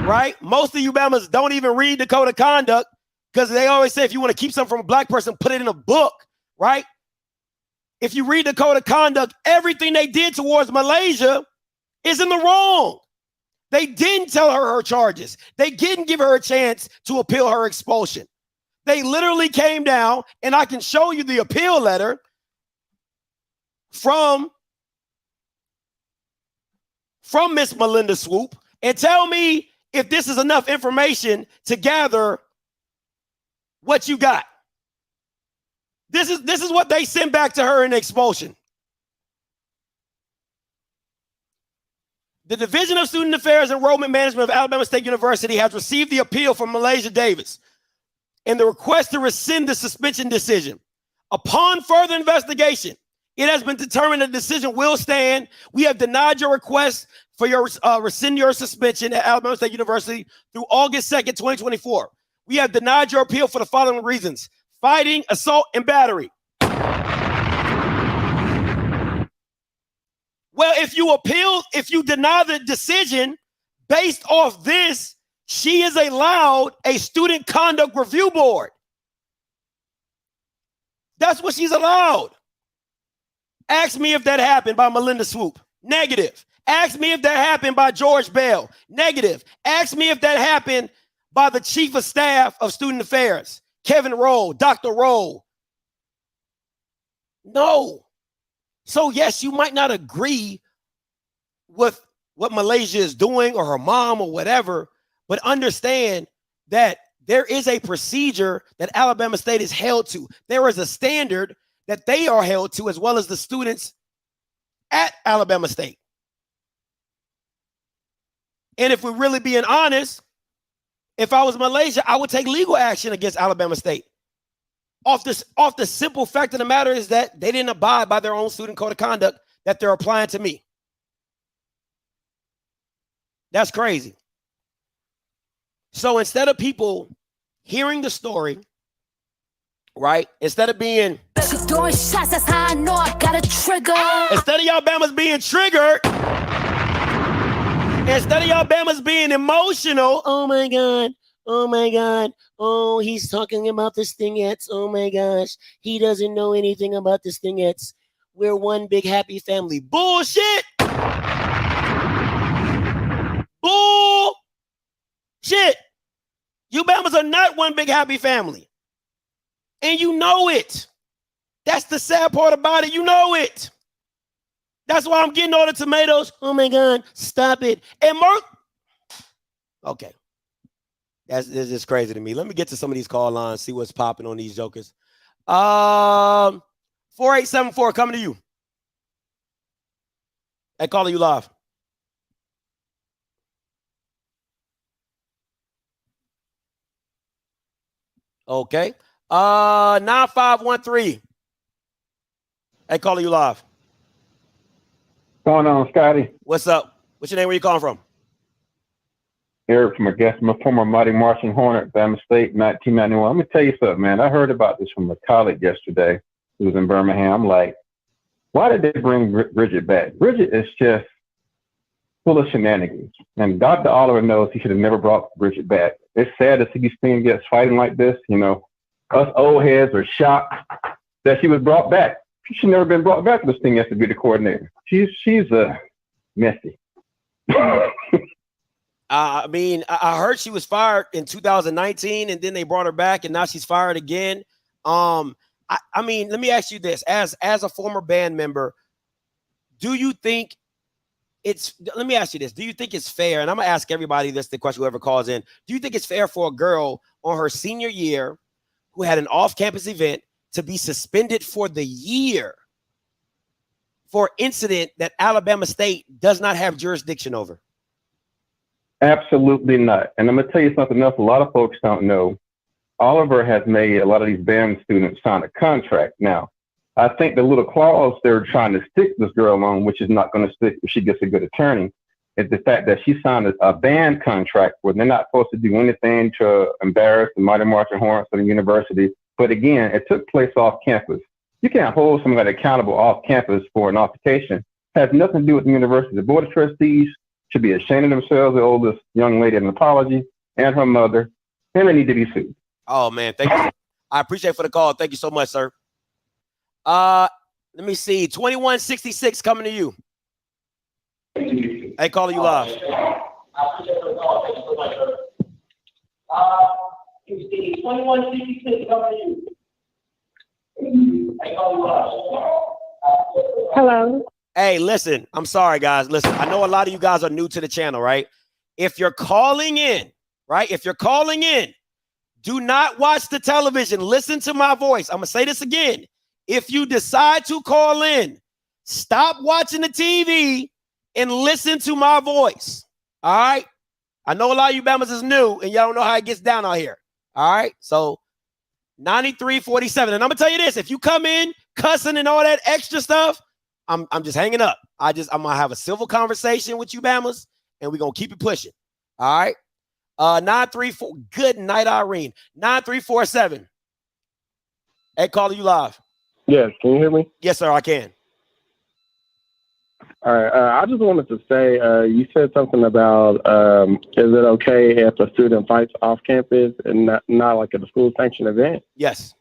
right? Most of you Bamas don't even read the code of conduct because they always say if you want to keep something from a black person, put it in a book, right? If you read the code of conduct, everything they did towards Malaysia is in the wrong. They didn't tell her charges. They didn't give her a chance to appeal her expulsion. They literally came down, and I can show you the appeal letter from Miss Melinda Swoop, and tell me if this is enough information to gather what you got. This is what they sent back to her in expulsion. The Division of Student Affairs and Enrollment Management of Alabama State University has received the appeal from Malaysia Davis and the request to rescind the suspension decision. Upon further investigation, it has been determined the decision will stand. We have denied your request for your rescind your suspension at Alabama State University through August 2nd, 2024. We have denied your appeal for the following reasons: fighting, assault, and battery. Well, if you deny the decision based off this, she is allowed a student conduct review board. That's what she's allowed. Ask me if that happened by Melinda Swoop. Negative. Ask me if that happened by George Bell. Negative. Ask me if that happened by the Chief of Staff of Student Affairs, Kevin Rowe, Dr. Rowe. No. So yes, you might not agree with what Malaysia is doing or her mom or whatever, but understand that there is a procedure that Alabama State is held to. There is a standard that they are held to, as well as the students at Alabama State. And if we're really being honest, if I was Malaysia, I would take legal action against Alabama State. Off the simple fact of the matter is that they didn't abide by their own student code of conduct that they're applying to me. That's crazy. So instead of people hearing the story, right? Instead of being, She's throwing shots, that's how I know I got a trigger. instead of y'all Bamas being triggered, instead of y'all Bamas being emotional, oh my God, oh my God, oh, he's talking about the Stingettes, oh my gosh, he doesn't know anything about the Stingettes. We're one big happy family. Bullshit! Bullshit! You Bamas are not one big happy family. And you know it. That's the sad part about it. You know it. That's why I'm getting all the tomatoes. Oh my God, stop it. And okay. This is crazy to me. Let me get to some of these call lines, see what's popping on these jokers. 4874 coming to you. Hey, calling you live. Okay. 9513. Hey, calling you live. What's going on, Scotty? What's up? What's your name? Where you calling from? Eric from my former Mighty Marching Hornet, Bama State, 1991. Let me tell you something, man. I heard about this from a colleague yesterday who was in Birmingham. Like, why did they bring Bridget back? Bridget is just full of shenanigans. And Dr. Oliver knows he should have never brought Bridget back. It's sad to see these Stingettes fighting like this. You know, us old heads are shocked that she was brought back. She's never been brought back to the Stingette to be the coordinator. She's messy. I mean, I heard she was fired in 2019, and then they brought her back, and now she's fired again. I mean, let me ask you this: as a former band member, do you think it's? Let me ask you this: do you think it's fair? And I'm gonna ask everybody this, the question, whoever calls in. Do you think it's fair for a girl on her senior year who had an off-campus event to be suspended for the year for an incident that Alabama State does not have jurisdiction over? Absolutely not. And I'm going to tell you something else a lot of folks don't know. Oliver has made a lot of these band students sign a contract. Now, I think the little clause they're trying to stick this girl on, which is not going to stick if she gets a good attorney, is the fact that she signed a band contract where they're not supposed to do anything to embarrass the Mighty Marching Hornets of the university. But again, it took place off campus. You can't hold somebody accountable off campus for an altercation. It has nothing to do with the university. The Board of Trustees should be ashamed of themselves. They owe this young lady an apology and her mother, and they need to be sued. Oh man, thank you. I appreciate it for the call. Thank you so much, sir. Let me see. 2166 coming to you. Hey, calling you live. 2166 coming to you. Hey, calling you live. Hello. Hey, listen, I'm sorry, guys. Listen, I know a lot of you guys are new to the channel, right? If you're calling in, right? If you're calling in, do not watch the television. Listen to my voice. I'm going to say this again. If you decide to call in, stop watching the TV and listen to my voice. All right? I know a lot of you Bamas is new and y'all don't know how it gets down out here. All right? So 9347. And I'm going to tell you this. If you come in cussing and all that extra stuff, I'm just hanging up. I'm gonna have a civil conversation with you, Bamas, and we're gonna keep it pushing. All right. 934. Good night, Irene. 9347. Hey, calling you live. Yes, can you hear me? Yes, sir, I can. All right. I just wanted to say, you said something about is it okay if a student fights off campus and not like at a school sanctioned event? Yes.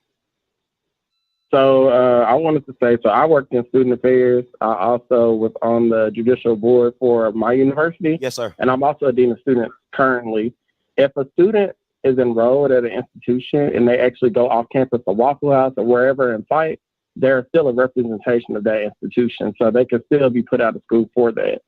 So I wanted to say, so I worked in student affairs. I also was on the judicial board for my university. Yes, sir. And I'm also a dean of students currently. If a student is enrolled at an institution and they actually go off campus to Waffle House or wherever and fight, they're still a representation of that institution. So they can still be put out of school for that.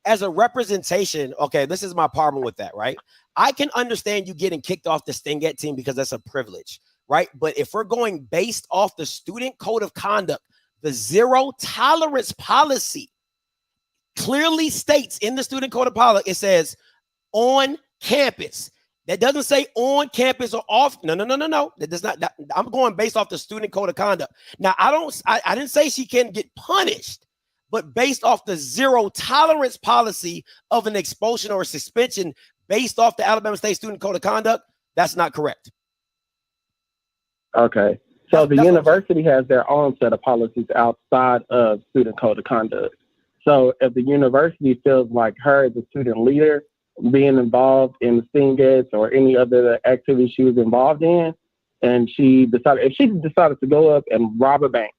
As a representation, okay, this is my problem with that, right? I can understand you getting kicked off the Stingette team because that's a privilege. Right. But if we're going based off the student code of conduct, the zero tolerance policy clearly states in the student code of conduct, it says on campus. That doesn't say on campus or off. No. That does not. I'm going based off the student code of conduct. Now, I didn't say she can get punished, but based off the zero tolerance policy of an expulsion or a suspension based off the Alabama State student code of conduct, that's not correct. Okay. So the university has their own set of policies outside of student code of conduct. So if the university feels like her as a student leader being involved in the Stingettes or any other activity she was involved in, and if she decided to go up and rob a bank,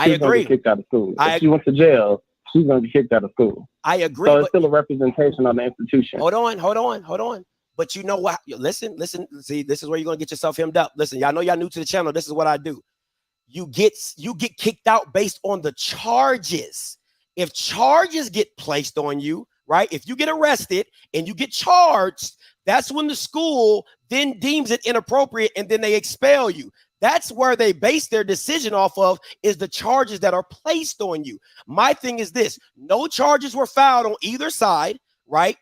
she's going to get kicked out of school. If she went to jail, she's going to get kicked out of school. I agree. So it's still a representation on the institution. Hold on. But you know what? Listen. See, this is where you're gonna get yourself hemmed up. Listen, y'all know y'all new to the channel. This is what I do. You get kicked out based on the charges. If charges get placed on you, right? If you get arrested and you get charged, that's when the school then deems it inappropriate and then they expel you. That's where they base their decision off of, is the charges that are placed on you. My thing is this: no charges were filed on either side, right?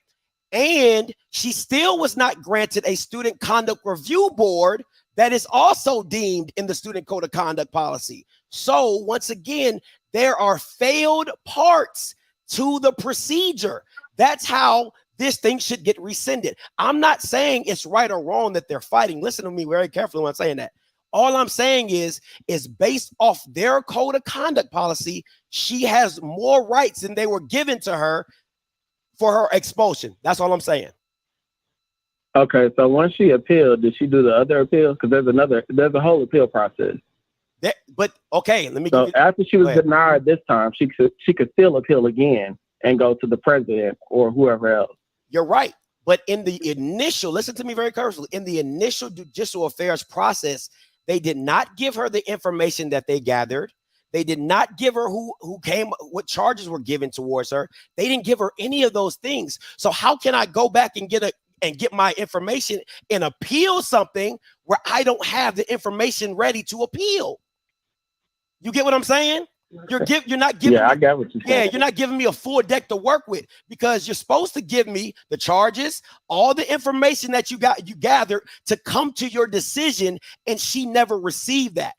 And she still was not granted a student conduct review board that is also deemed in the student code of conduct policy. So once again, there are failed parts to the procedure. That's how this thing should get rescinded. I'm not saying it's right or wrong that they're fighting. Listen to me very carefully when I'm saying that. All I'm saying is based off their code of conduct policy, she has more rights than they were given to her for her expulsion. That's all I'm saying. Okay, so once she appealed, did she do the other appeals? Because there's a whole appeal process. But okay, let me. So after she was denied this time, she could still appeal again and go to the president or whoever else. You're right. But in the initial, listen to me very carefully, in the initial judicial affairs process, they did not give her the information that they gathered. They did not give her who came, what charges were given towards her. They didn't give her any of those things. So how can I go back and get my information and appeal something where I don't have the information ready to appeal? You get what I'm saying? You're not giving. Yeah, I got what you're saying. Yeah, you're not giving me a full deck to work with, because you're supposed to give me the charges, all the information that you gathered to come to your decision, and she never received that.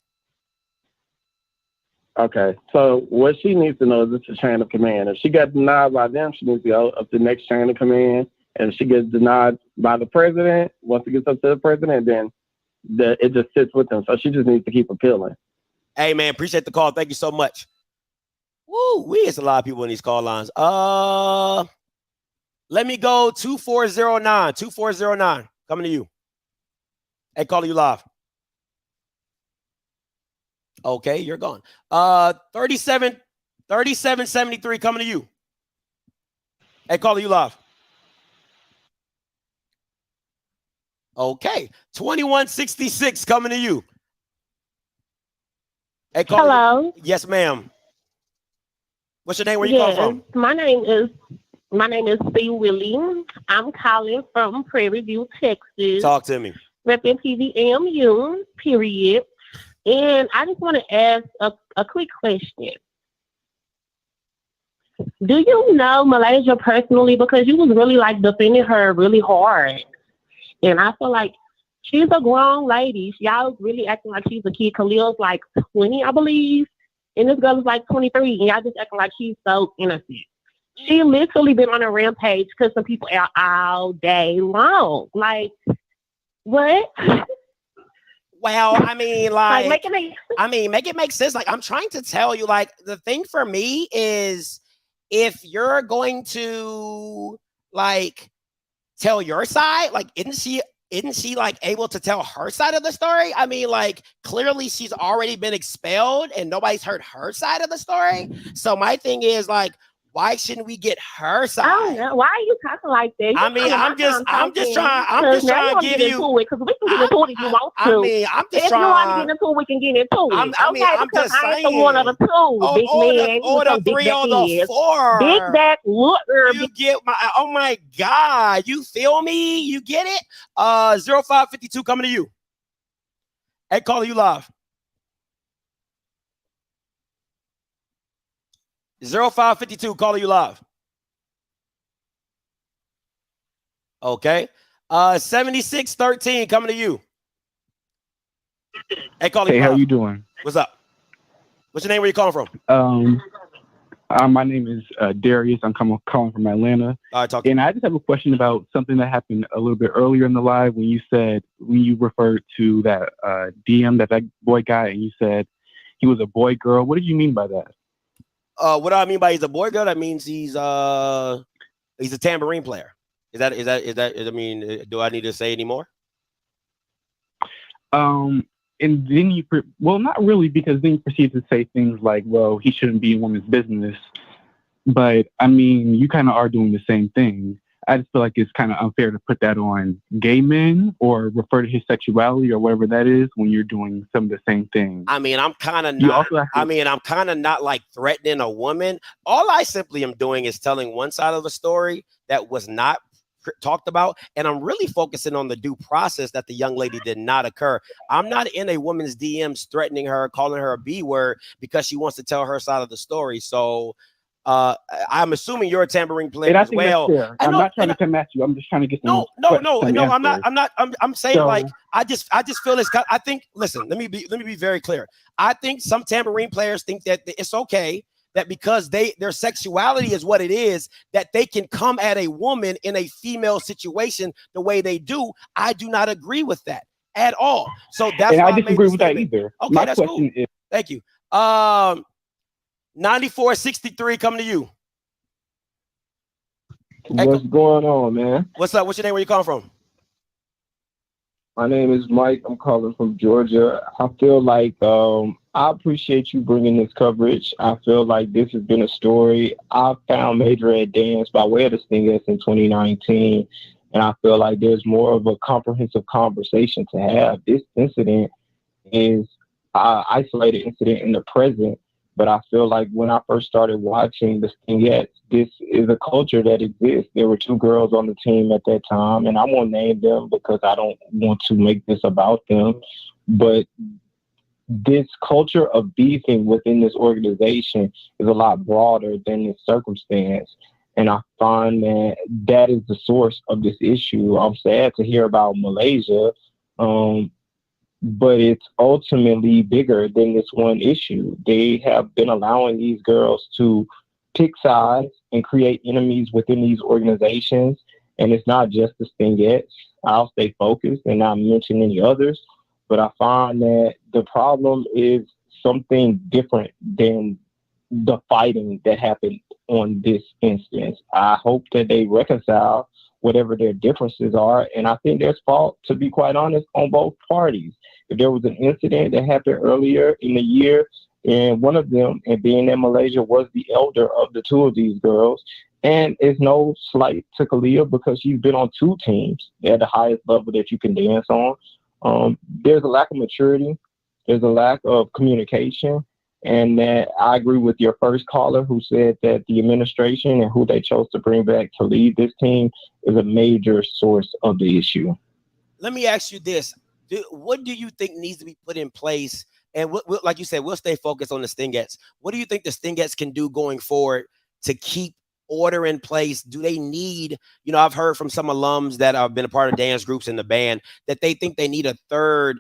Okay, so what she needs to know is it's a chain of command. If she got denied by them, she needs to go up the next chain of command. And if she gets denied by the president, once it gets up to the president, then it just sits with them. So she just needs to keep appealing. Hey, man, appreciate the call. Thank you so much. Woo, it's a lot of people in these call lines. Let me go 2409. 2409. Coming to you. Hey, calling you live. Okay, you're gone. 3773 coming to you. Hey, calling you live. Okay, 2166 coming to you. Hey, hello. Yes, ma'am. What's your name? Where you calling from? My name is C. Willie. I'm calling from Prairie View, Texas. Talk to me. Repping PVMU, period. And I just want to ask a quick question. Do you know Malaysia personally? Because you was really like defending her really hard. And I feel like she's a grown lady. Y'all really acting like she's a kid. Khalil's like 20, I believe. And this girl is like 23. And y'all just acting like she's so innocent. She literally been on a rampage because some people out all day long. Like, what? Well, I mean, like make it make sense. Like, I'm trying to tell you, like, the thing for me is, if you're going to like tell your side, like, isn't she like able to tell her side of the story? I mean, like, clearly she's already been expelled and nobody's heard her side of the story. So my thing is, like, why shouldn't we get her side? I don't know. Why are you talking like that? I mean, I'm just trying to give you. Because we can get into it if you want to. I mean, I'm just if trying. If you want to get into it, we can get into it. I'm just saying. I ain't the one of the two, big man. Or the three or the four. Big back, look. You get my? Oh my God! You feel me? You get it? 0552 coming to you. Hey, caller, you live. 0552, calling you live. Okay. 7613 coming to you. Hey, calling you live. How you doing? What's up? What's your name? Where you calling from? My name is Darius. I'm calling from Atlanta. All right, and I just have a question about something that happened a little bit earlier in the live when you referred to that DM that boy guy, and you said he was a boy girl. What did you mean by that? What do I mean by he's a boy girl? That means he's a tambourine player. Is that? I mean, do I need to say any more? And then not really, because then you proceed to say things like, well, he shouldn't be in women's business. But I mean, you kind of are doing the same thing. I just feel like it's kind of unfair to put that on gay men or refer to his sexuality or whatever that is when you're doing some of the same things. I mean, I'm kind of not like threatening a woman. All I simply am doing is telling one side of the story that was not talked about. And I'm really focusing on the due process that the young lady did not occur. I'm not in a woman's DMs threatening her, calling her a B word because she wants to tell her side of the story. So I'm assuming you're a tambourine player as well. I'm not trying to come at you. I'm just trying to get some. No. I'm saying, like, I just feel this. I think. Listen, let me be very clear. I think some tambourine players think that it's okay that because their sexuality is what it is, that they can come at a woman in a female situation the way they do. I do not agree with that at all. So that's why I disagree with that either. Okay, my that's question cool. is. Thank you. 9463 coming to you. What's going on, man? What's up? What's your name? Where you calling from? My name is Mike. I'm calling from Georgia. I feel like I appreciate you bringing this coverage. I feel like this has been a story. I found Major Ed Dance by way of the Stingette in 2019, and I feel like there's more of a comprehensive conversation to have. This incident is an isolated incident in the present, but I feel like when I first started watching the Stingettes, this is a culture that exists. There were two girls on the team at that time, and I won't name them because I don't want to make this about them, but this culture of beefing within this organization is a lot broader than this circumstance. And I find that that is the source of this issue. I'm sad to hear about Malaysia, but it's ultimately bigger than this one issue. They have been allowing these girls to pick sides and create enemies within these organizations. And it's not just the Stingettes. I'll stay focused and not mention any others. But I find that the problem is something different than the fighting that happened on this instance. I hope that they reconcile whatever their differences are. And I think there's fault, to be quite honest, on both parties. If there was an incident that happened earlier in the year, and one of them, and being in Malaysia, was the elder of the two of these girls, and it's no slight to Kalia because she's been on two teams at the highest level that you can dance on. There's a lack of maturity. There's a lack of communication. And that I agree with your first caller who said that the administration and who they chose to bring back to lead this team is a major source of the issue. Let me ask you this. What do you think needs to be put in place? And like you said, we'll stay focused on the Stingettes. What do you think the Stingettes can do going forward to keep order in place? Do they need, I've heard from some alums that have been a part of dance groups in the band that they think they need a third,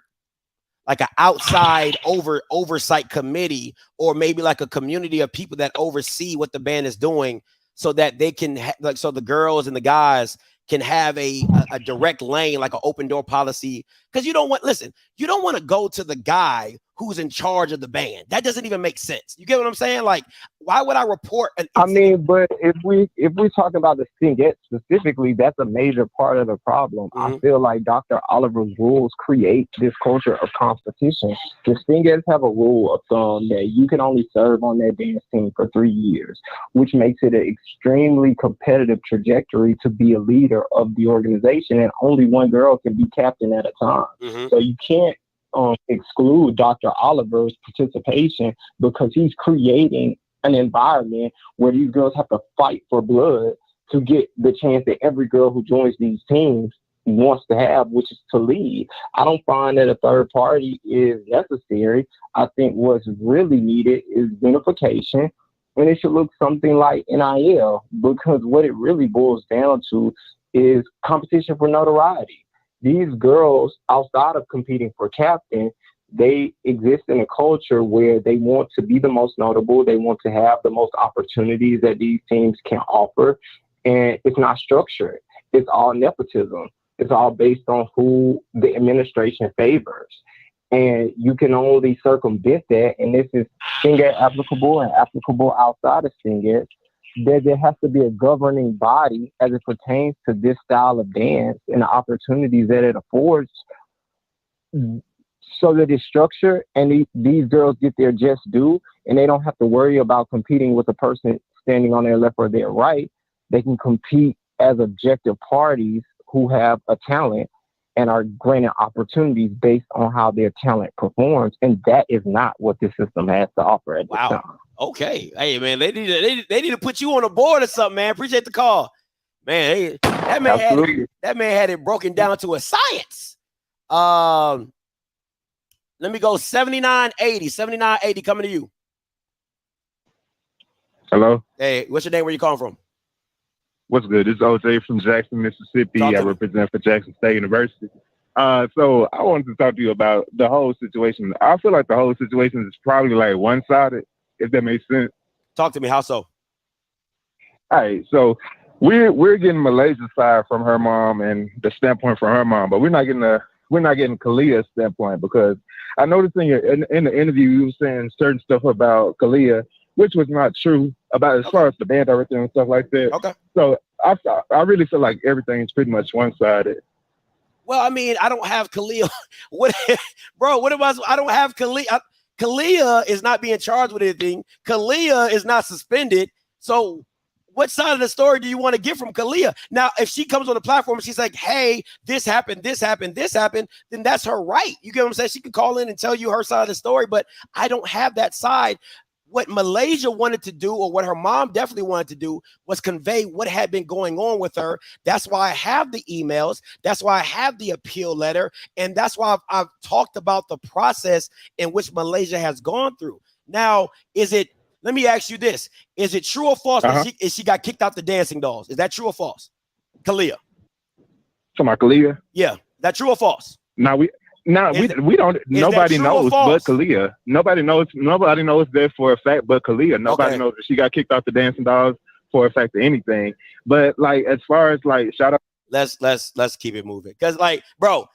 like an outside oversight committee, or maybe like a community of people that oversee what the band is doing, so that they can so the girls and the guys can have a direct lane, like an open door policy. Because you don't want to go to the guy who's in charge of the band. That doesn't even make sense. You get what I'm saying? Like, why would I report an incident? But if we talk about the Stingette specifically, that's a major part of the problem. I feel like Dr. Oliver's rules create this culture of competition. The Stingettes have a rule of thumb that you can only serve on that dance team for 3 years, which makes it an extremely competitive trajectory to be a leader of the organization, and only one girl can be captain at a time. So you can't exclude Dr. Oliver's participation because he's creating an environment where these girls have to fight for blood to get the chance that every girl who joins these teams wants to have, which is to lead. I don't find that a third party is necessary. I think what's really needed is unification, and it should look something like NIL, because what it really boils down to is competition for notoriety. These girls, outside of competing for captain, they exist in a culture where they want to be the most notable. They want to have the most opportunities that these teams can offer. And it's not structured. It's all nepotism. It's all based on who the administration favors. And you can only circumvent that. And this is Stingette applicable and applicable outside of Stingette. There has to be a governing body as it pertains to this style of dance and the opportunities that it affords, so that it's structured and these girls get their just due, and they don't have to worry about competing with a person standing on their left or their right. They can compete as objective parties who have a talent and are granted opportunities based on how their talent performs. And that is not what this system has to offer at this time. Okay. Hey, man, they need to put you on a board or something, man. Appreciate the call. Man, that man had it broken down to a science. Let me go 7980. 7980 coming to you. Hello. Hey, what's your name? Where you calling from? What's good? It's OJ from Jackson, Mississippi. I represent for Jackson State University. So I wanted to talk to you about the whole situation. I feel like the whole situation is probably like one-sided, if that makes sense. Talk to me. How so? All right. So we're getting Malaysia's side from her mom and the standpoint from her mom, but we're not getting Kalia's standpoint, because I noticed in the interview you were saying certain stuff about Kalia, which was not true about as far as the band director and stuff like that. Okay. So I really feel like everything's pretty much one-sided. Well, I mean, I don't have Kalia. What, bro? What am I don't have Kalia. Kalia is not being charged with anything. Kalia is not suspended. So what side of the story do you want to get from Kalia? Now, if she comes on the platform and she's like, hey, this happened, then that's her right. You get what I'm saying? She can call in and tell you her side of the story, but I don't have that side. What Malaysia wanted to do, or what her mom definitely wanted to do, was convey what had been going on with her. That's why I have the emails. That's why I have the appeal letter. And that's why I've talked about the process in which Malaysia has gone through. Now, let me ask you this. Is it true or false that she got kicked out the Dancing Dolls? Is that true or false? Kalia. So my Kalia? Yeah. That true or false? We don't. Nobody knows but Kalia. Nobody knows that for a fact but Kalia. Nobody knows that she got kicked off the Dancing Dolls for a fact of anything. But like, as far as like, shout out. Let's keep it moving. Cause like, bro,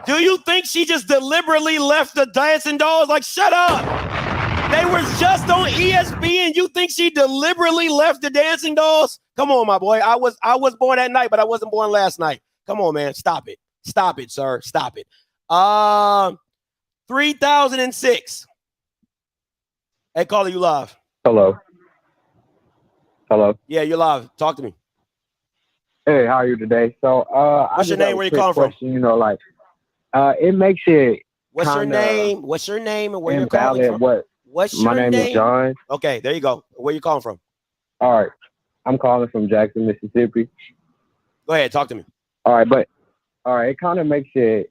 do you think she just deliberately left the Dancing Dolls? Like, shut up. They were just on ESPN. You think she deliberately left the Dancing Dolls? Come on, my boy. I was born that night, but I wasn't born last night. Come on, man. Stop it. Stop it, sir. Stop it. 3006. Hey, caller, you live. Hello. Yeah, you're live. Talk to me. Hey, how are you today? So, what's your name? Where you calling from? You know, like, it makes it. What's your name? What's your name and where you're calling from? What's your name? My name is John. Okay, there you go. Where you calling from? All right, I'm calling from Jackson, Mississippi. Go ahead, talk to me. All right, it kind of makes it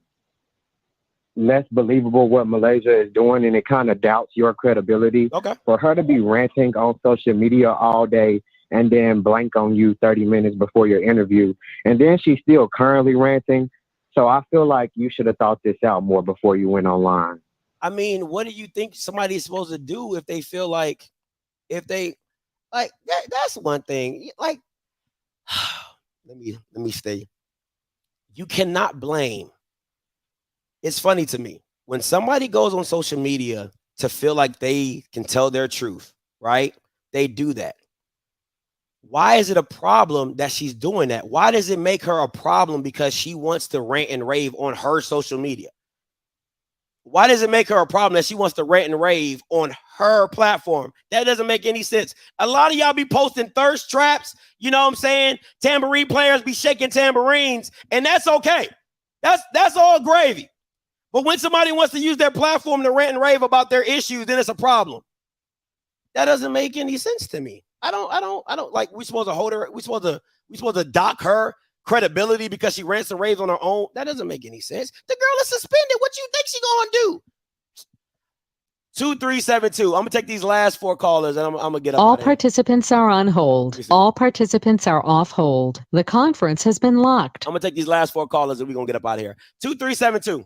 less believable what Malaysia is doing, and it kind of doubts your credibility. Okay. For her to be ranting on social media all day and then blank on you 30 minutes before your interview, and then she's still currently ranting. So I feel like you should have thought this out more before you went online. I mean, what do you think somebody's supposed to do if they feel like, that's one thing. Like, let me stay. You cannot blame. It's funny to me when somebody goes on social media to feel like they can tell their truth, right? They do that. Why is it a problem that she's doing that? Why does it make her a problem because she wants to rant and rave on her social media? Why does it make her a problem that she wants to rant and rave on her platform? That doesn't make any sense. A lot of y'all be posting thirst traps. You know what I'm saying? Tambourine players be shaking tambourines, and that's okay. That's all gravy. But when somebody wants to use their platform to rant and rave about their issues, then it's a problem. That doesn't make any sense to me. I don't like, we're supposed to hold her. We're supposed to dock her credibility because she rants and raves on her own. That doesn't make any sense. The girl is suspended. What you think she gonna do? 2372. I'm gonna take these last 4 callers and I'm gonna get up. All participants are on hold. All participants are off hold. The conference has been locked. I'm gonna take these last 4 callers and we're gonna get up out of here. 2372.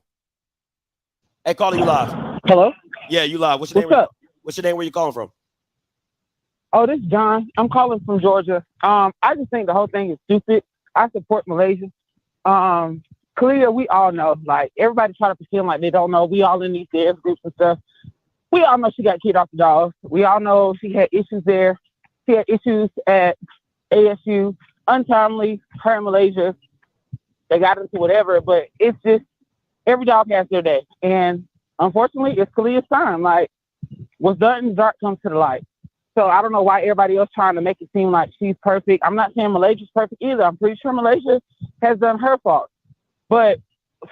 Hey, caller, you live. Hello? Yeah, you live. What's your name? What's your name? Where you calling from? Oh, this is John. I'm calling from Georgia. I just think the whole thing is stupid. I support Malaysia. Kalia, we all know, like, everybody try to pretend like they don't know. We all in these dance groups and stuff. We all know she got kicked off the Dolls. We all know she had issues there. She had issues at ASU. Untimely, her in Malaysia, they got into whatever, but it's just, every dog has their day. And unfortunately, it's Kalia's time. Like, what's done in the dark comes to the light. So I don't know why everybody else trying to make it seem like she's perfect. I'm not saying Malaysia's perfect either. I'm pretty sure Malaysia has done her fault. But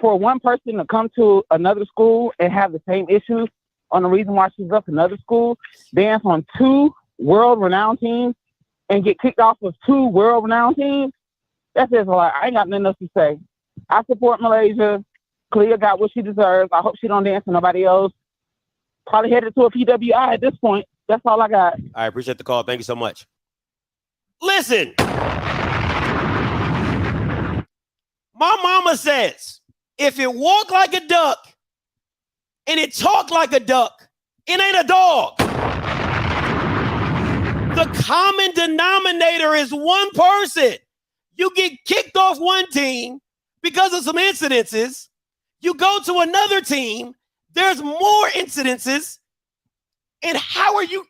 for one person to come to another school and have the same issues on the reason why she's left another school, dance on 2 world-renowned teams, and get kicked off of 2 world-renowned teams, that says a lot. I ain't got nothing else to say. I support Malaysia. Kalia got what she deserves. I hope she don't dance to nobody else. Probably headed to a PWI at this point. That's all I got. I appreciate the call. Thank you so much. Listen. My mama says, if it walk like a duck and it talk like a duck, it ain't a dog. The common denominator is one person. You get kicked off one team because of some incidences. You go to another team. There's more incidences. And how are you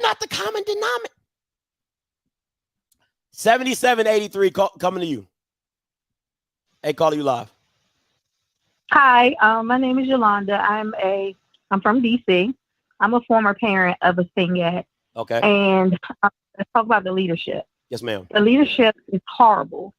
not the common denominator? 7783 coming to you. Hey, caller, you live. Hi, my name is Yolanda. I'm from DC. I'm a former parent of a Stingette, Okay. and let's talk about the leadership. Yes, ma'am. The leadership is horrible,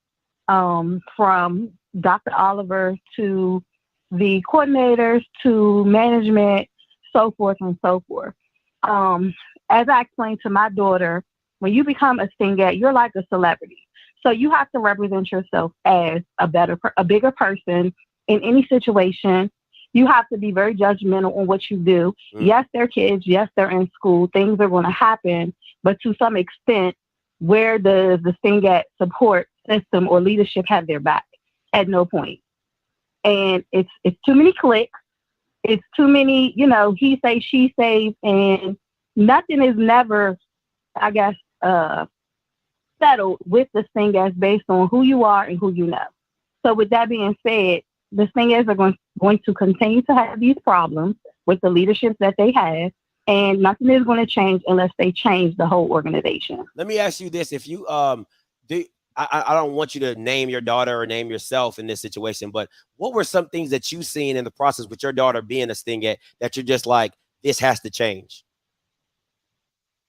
from Dr. Oliver to the coordinators to management, so forth and so forth. As I explained to my daughter, when you become a Stingette, you're like a celebrity. So you have to represent yourself as a bigger person in any situation. You have to be very judgmental on what you do. Yes, they're kids. Yes, they're in school. Things are going to happen. But to some extent, where does the Stingette support system or leadership have their back? At no point. And it's too many clicks. It's too many, he say, she says, and nothing is never, I guess, settled with the Stingettes based on who you are and who you know. So with that being said, the Stingettes are going to continue to have these problems with the leadership that they have, and nothing is going to change unless they change the whole organization. Let me ask you this: if you I don't want you to name your daughter or name yourself in this situation, but what were some things that you've seen in the process with your daughter being a Stingette that you're just like, this has to change?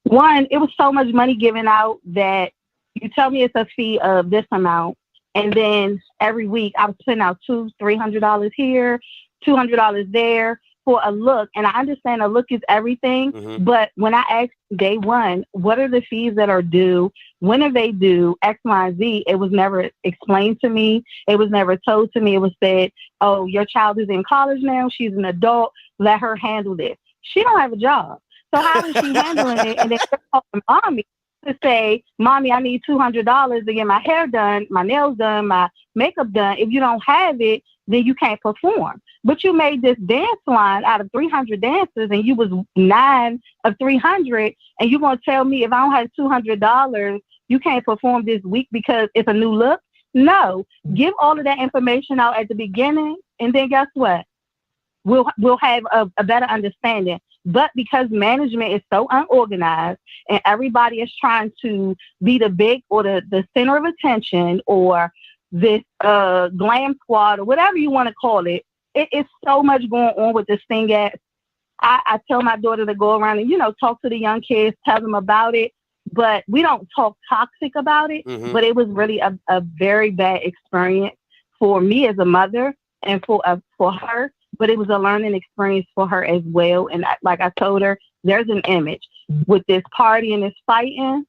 One, it was so much money given out that you tell me it's a fee of this amount, and then every week I was putting out $200-300 here, $200 there for a look. And I understand a look is everything, but when I asked day one, what are the fees that are due? When are they due? X, Y, Z. It was never explained to me. It was never told to me. It was said, oh, your child is in college now. She's an adult. Let her handle this. She don't have a job. So how is she handling it? And then calling mommy to say, mommy, I need $200 to get my hair done, my nails done, my makeup done. If you don't have it, then you can't perform. But you made this dance line out of 300 dancers, and you was 9 of 300, and you're going to tell me if I don't have $200, you can't perform this week because it's a new look? No. Give all of that information out at the beginning, and then guess what? We'll have a better understanding. But because management is so unorganized and everybody is trying to be the big or the center of attention or this glam squad or whatever you want to call it, it is so much going on with this thing. I tell my daughter to go around and, talk to the young kids, tell them about it. But we don't talk toxic about it. But it was really a very bad experience for me as a mother and for her. But it was a learning experience for her as well. And like I told her, there's an image with this party and this fighting.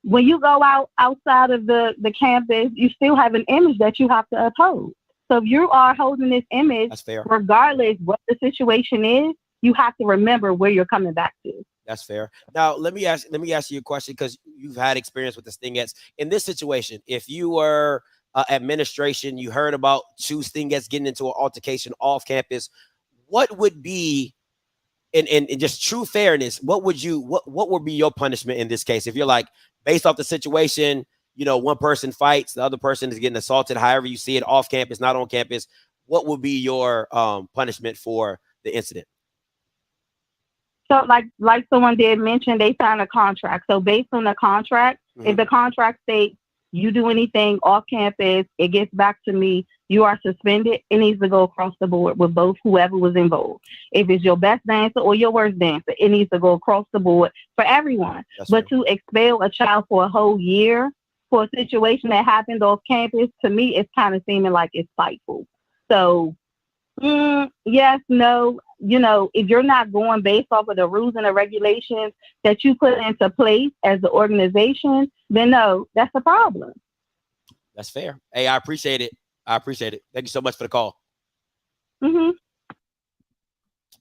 When you go outside of the campus, you still have an image that you have to uphold. So if you are holding this image, regardless what the situation is, you have to remember where you're coming back to. That's fair. Now, let me ask you a question, because you've had experience with the Stingettes. In this situation, if you were administration, you heard about 2 Stingettes getting into an altercation off campus, what would be, in just true fairness, what would be your punishment in this case? If you're like, based off the situation, one person fights, the other person is getting assaulted, however you see it, off campus, not on campus, what would be your punishment for the incident? So like someone did mention, they signed a contract. So based on the contract, if the contract states you do anything off campus, it gets back to me, you are suspended. It needs to go across the board with both whoever was involved. If it's your best dancer or your worst dancer, it needs to go across the board for everyone. But to expel a child for a whole year for a situation that happened off campus, to me, it's kind of seeming like it's spiteful. So yes, no, if you're not going based off of the rules and the regulations that you put into place as the organization, then no, that's a problem. That's fair. Hey, I appreciate it. Thank you so much for the call.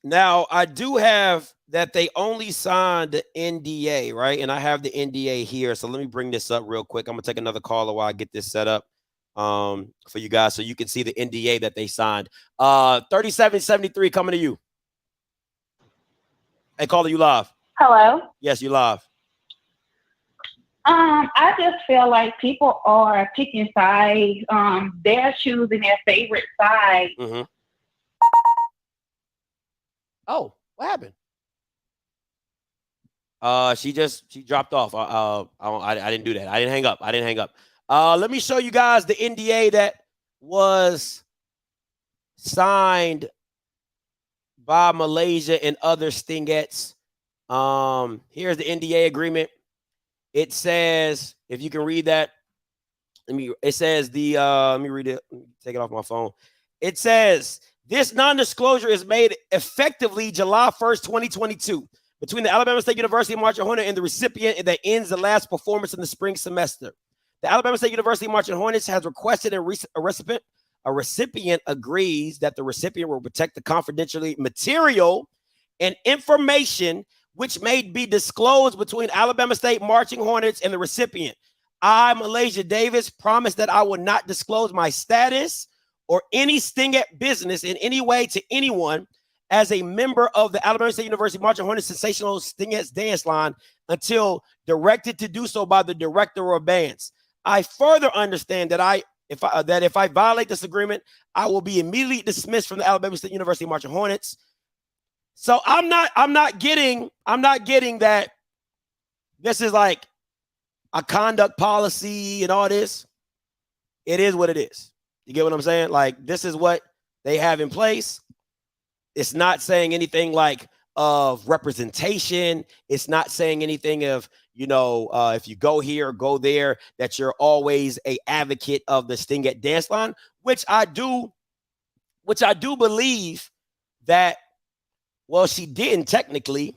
Now, I do have that they only signed the NDA, right? And I have the NDA here. So let me bring this up real quick. I'm going to take another caller while I get this set up for you guys so you can see the NDA that they signed. 3773 coming to you. Hey, caller, you live. Hello? Yes, you live. I just feel like people are picking sides. They're choosing their favorite side. Oh, what happened? She dropped off. I didn't do that. I didn't hang up. Let me show you guys the NDA that was signed by Malaysia and other Stingettes. Here's the NDA agreement. It says, if you can read that, it says let me read it. Let me take it off my phone. It says, this non-disclosure is made effectively July 1st, 2022, between the Alabama State University Marching Hornet and the recipient that ends the last performance in the spring semester. The Alabama State University Marching Hornets has requested a recipient agrees that the recipient will protect the confidential material and information which may be disclosed between Alabama State Marching Hornets and the recipient. I, Malaysia Davis, promise that I will not disclose my status or any Stingette business in any way to anyone as a member of the Alabama State University Marching Hornets Sensational Stingette's dance line until directed to do so by the director of bands. I further understand that if I violate this agreement, I will be immediately dismissed from the Alabama State University Marching Hornets. So I'm not getting that this is like a conduct policy and all this. It is what it is. You get what I'm saying? Like, this is what they have in place. It's not saying anything like of representation. It's not saying anything of, if you go here or go there, that you're always a advocate of the Stingette dance line, which I do believe that, well, she didn't technically.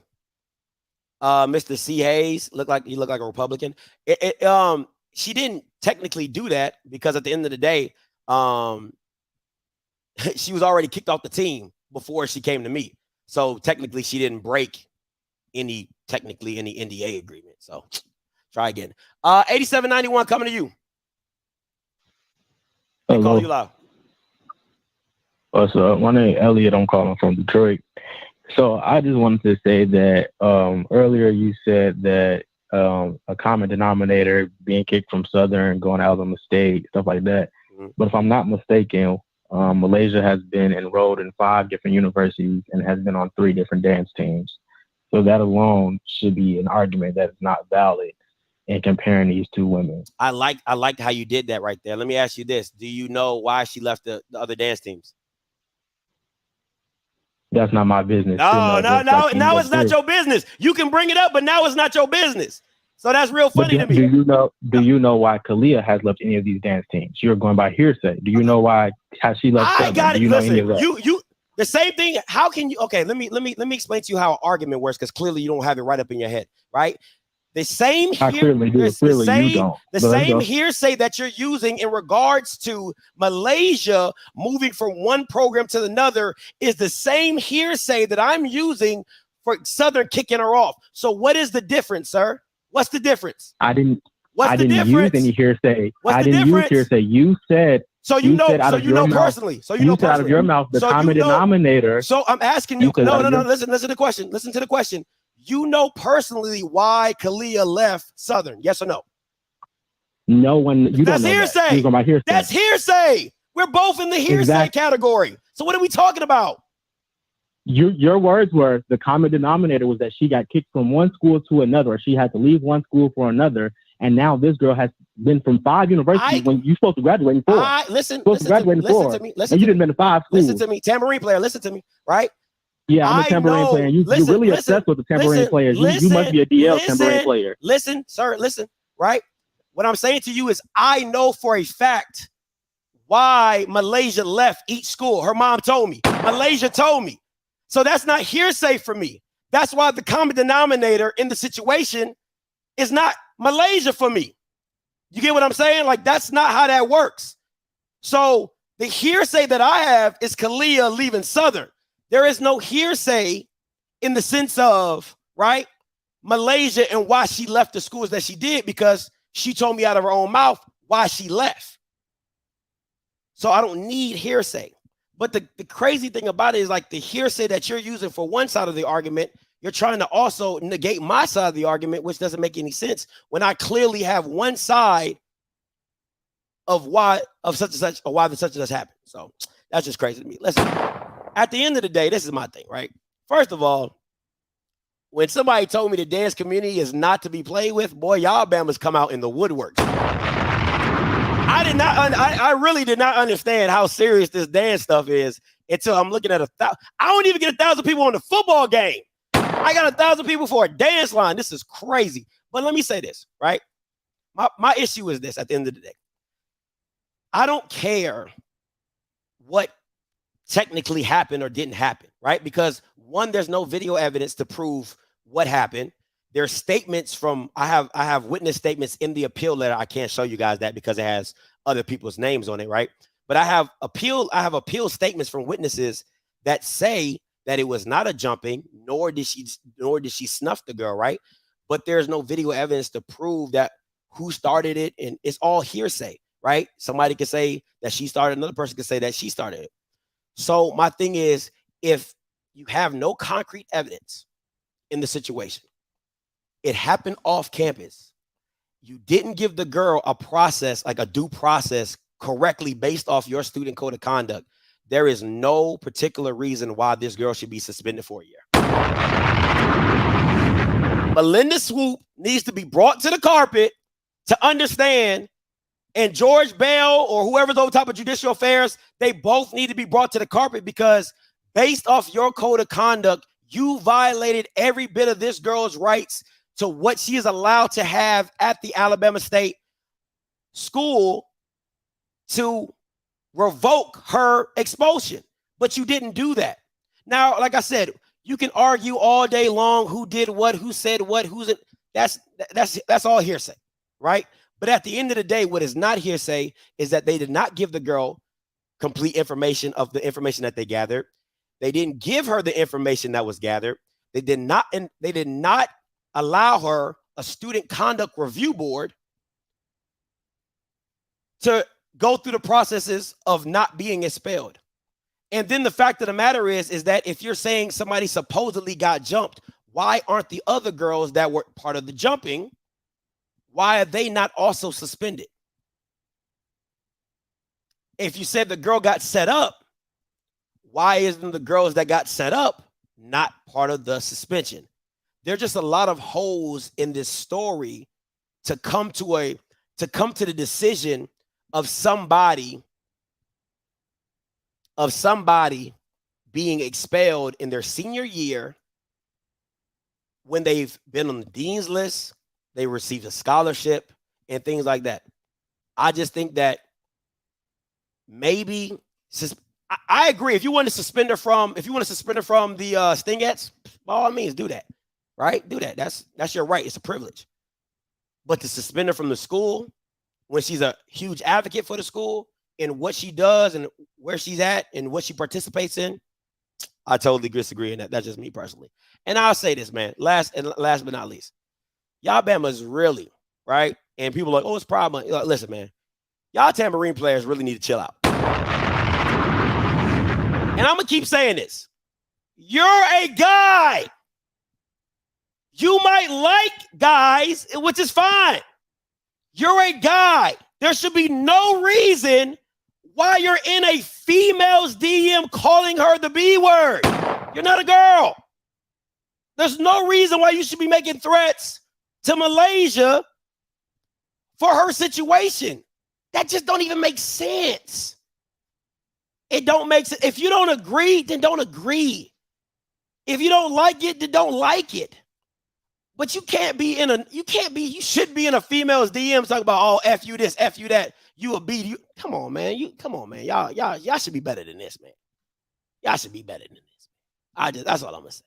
Mr. C. Hayes looked like a Republican. She didn't technically do that because at the end of the day, she was already kicked off the team before she came to me. So technically she didn't break any NDA agreement. So try again. 8791 coming to you. They call you live. What's up? My name is Elliot. I'm calling from Detroit. So I just wanted to say that earlier you said that a common denominator being kicked from Southern, going to Alabama State, stuff like that. Mm-hmm. But if I'm not mistaken, Malaysia has been enrolled in 5 different universities and has been on 3 different dance teams. So that alone should be an argument that is not valid in comparing these 2 women. I like how you did that right there. Let me ask you this. Do you know why she left the other dance teams? That's not my business. No, it's not your business. You can bring it up, but now it's not your business. So that's real funny to me. Do you know why Kalia has left any of these dance teams? You're going by hearsay. Do you know why has she left? I got it. Listen, you the same thing. How can you? Okay, let me explain to you how an argument works, because clearly you don't have it right up in your head, right? The same hearsay that you're using in regards to Malaysia moving from one program to another is the same hearsay that I'm using for Southern kicking her off. So what is the difference, sir? What's the difference? I didn't use any hearsay. I didn't use hearsay. You said. So you know personally. So you know out of your mouth the common denominator. So I'm asking you. No. Listen to the question. Listen to the question. You know personally why Kalia left Southern? Yes or no? No one. That's hearsay. That's hearsay. We're both in the hearsay category. So what are we talking about? Your words were the common denominator was that she got kicked from one school to another, or she had to leave one school for another. And now this girl has been from 5 universities when you're supposed to graduate in 4. Listen to me. And you didn't been to 5 schools. Listen to me. Tambourine player, listen to me, right? Yeah, I'm a tambourine player. You're really obsessed with the tambourine players. You must be a DL tambourine player. Listen, sir, right? What I'm saying to you is I know for a fact why Malaysia left each school. Her mom told me. Malaysia told me. So that's not hearsay for me. That's why the common denominator in the situation is not Malaysia for me. You get what I'm saying? Like, that's not how that works. So the hearsay that I have is Kalia leaving Southern. There is no hearsay in the sense of, right, Malaysia and why she left the schools that she did, because she told me out of her own mouth why she left. So I don't need hearsay. But the crazy thing about it is, like, the hearsay that you're using for one side of the argument, you're trying to also negate my side of the argument, which doesn't make any sense when I clearly have one side of why such and such happened. So that's just crazy to me. Listen, at the end of the day, this is my thing, right? First of all, when somebody told me the dance community is not to be played with, boy, y'all Bama's come out in the woodworks. I really did not understand how serious this dance stuff is until I'm looking at I don't even get 1,000 people on the football game. I got 1,000 people for a dance line. This is crazy. But let me say this, right? My issue is this at the end of the day. I don't care what technically happened or didn't happen, right? Because one, there's no video evidence to prove what happened. There's statements from I have witness statements in the appeal letter. I can't show you guys that because it has other people's names on it, right? But I have appeal statements from witnesses that say that it was not a jumping, nor did she snuff the girl, right? But there's no video evidence to prove that who started it, and it's all hearsay, right? Somebody could say that she started, another person could say that she started it. So my thing is, if you have no concrete evidence in the situation, it happened off campus, you didn't give the girl a process, like a due process correctly based off your student code of conduct, there is no particular reason why this girl should be suspended for a year. Melinda Swoop needs to be brought to the carpet to understand, and George Bell or whoever's over top of judicial affairs, they both need to be brought to the carpet because based off your code of conduct, you violated every bit of this girl's rights to what she is allowed to have at the Alabama State school to revoke her expulsion. But you didn't do that. Now, like I said, you can argue all day long who did what, who said what, who's it. That's all hearsay, right? But at the end of the day, what is not hearsay is that they did not give the girl complete information of the information that they gathered. They didn't give her the information that was gathered. They did not allow her a student conduct review board to go through the processes of not being expelled. And then the fact of the matter is that if you're saying somebody supposedly got jumped, why aren't the other girls that were part of the jumping, why are they not also suspended? If you said the girl got set up, why isn't the girls that got set up not part of the suspension? There's just a lot of holes in this story to come to the decision of somebody being expelled in their senior year when they've been on the dean's list, they received a scholarship and things like that. I just think that maybe I agree. If you want to suspend her from the Stingettes, by all means, do that. Right? Do that. That's your right. It's a privilege. But to suspend her from the school when she's a huge advocate for the school and what she does and where she's at and what she participates in, I totally disagree in that. That's just me personally. And I'll say this, man. Last but not least, y'all Bama's really, right? And people are like, oh, it's a problem. Like, listen, man, y'all tambourine players really need to chill out. And I'm going to keep saying this. You're a guy. You might like guys, which is fine. You're a guy. There should be no reason why you're in a female's DM calling her the B word. You're not a girl. There's no reason why you should be making threats to Malaysia for her situation. That just don't even make sense. It don't make sense. If you don't agree, then don't agree. If you don't like it, then don't like it. But you shouldn't be in a female's DM talking about, oh, F you this, F you that, you a B. Come on, man. Y'all should be better than this, man. Y'all should be better than this. That's all I'm gonna say.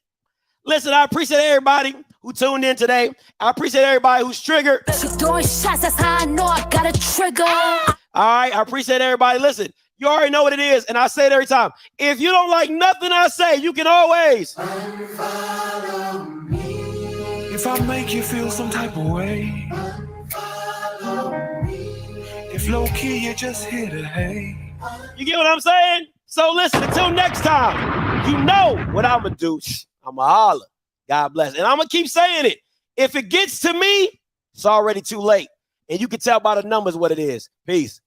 Listen, I appreciate everybody who tuned in today. I appreciate everybody who's triggered. She throwing shots, that's how I know I got a trigger. All right, I appreciate everybody. Listen, you already know what it is, and I say it every time. If you don't like nothing I say, you can always unfollow me. If I make you feel some type of way, if low key you just hit a hey. You get what I'm saying? So listen, until next time, you know what I'm gonna do. I'm gonna holler. God bless. And I'm gonna keep saying it. If it gets to me, it's already too late. And you can tell by the numbers what it is. Peace.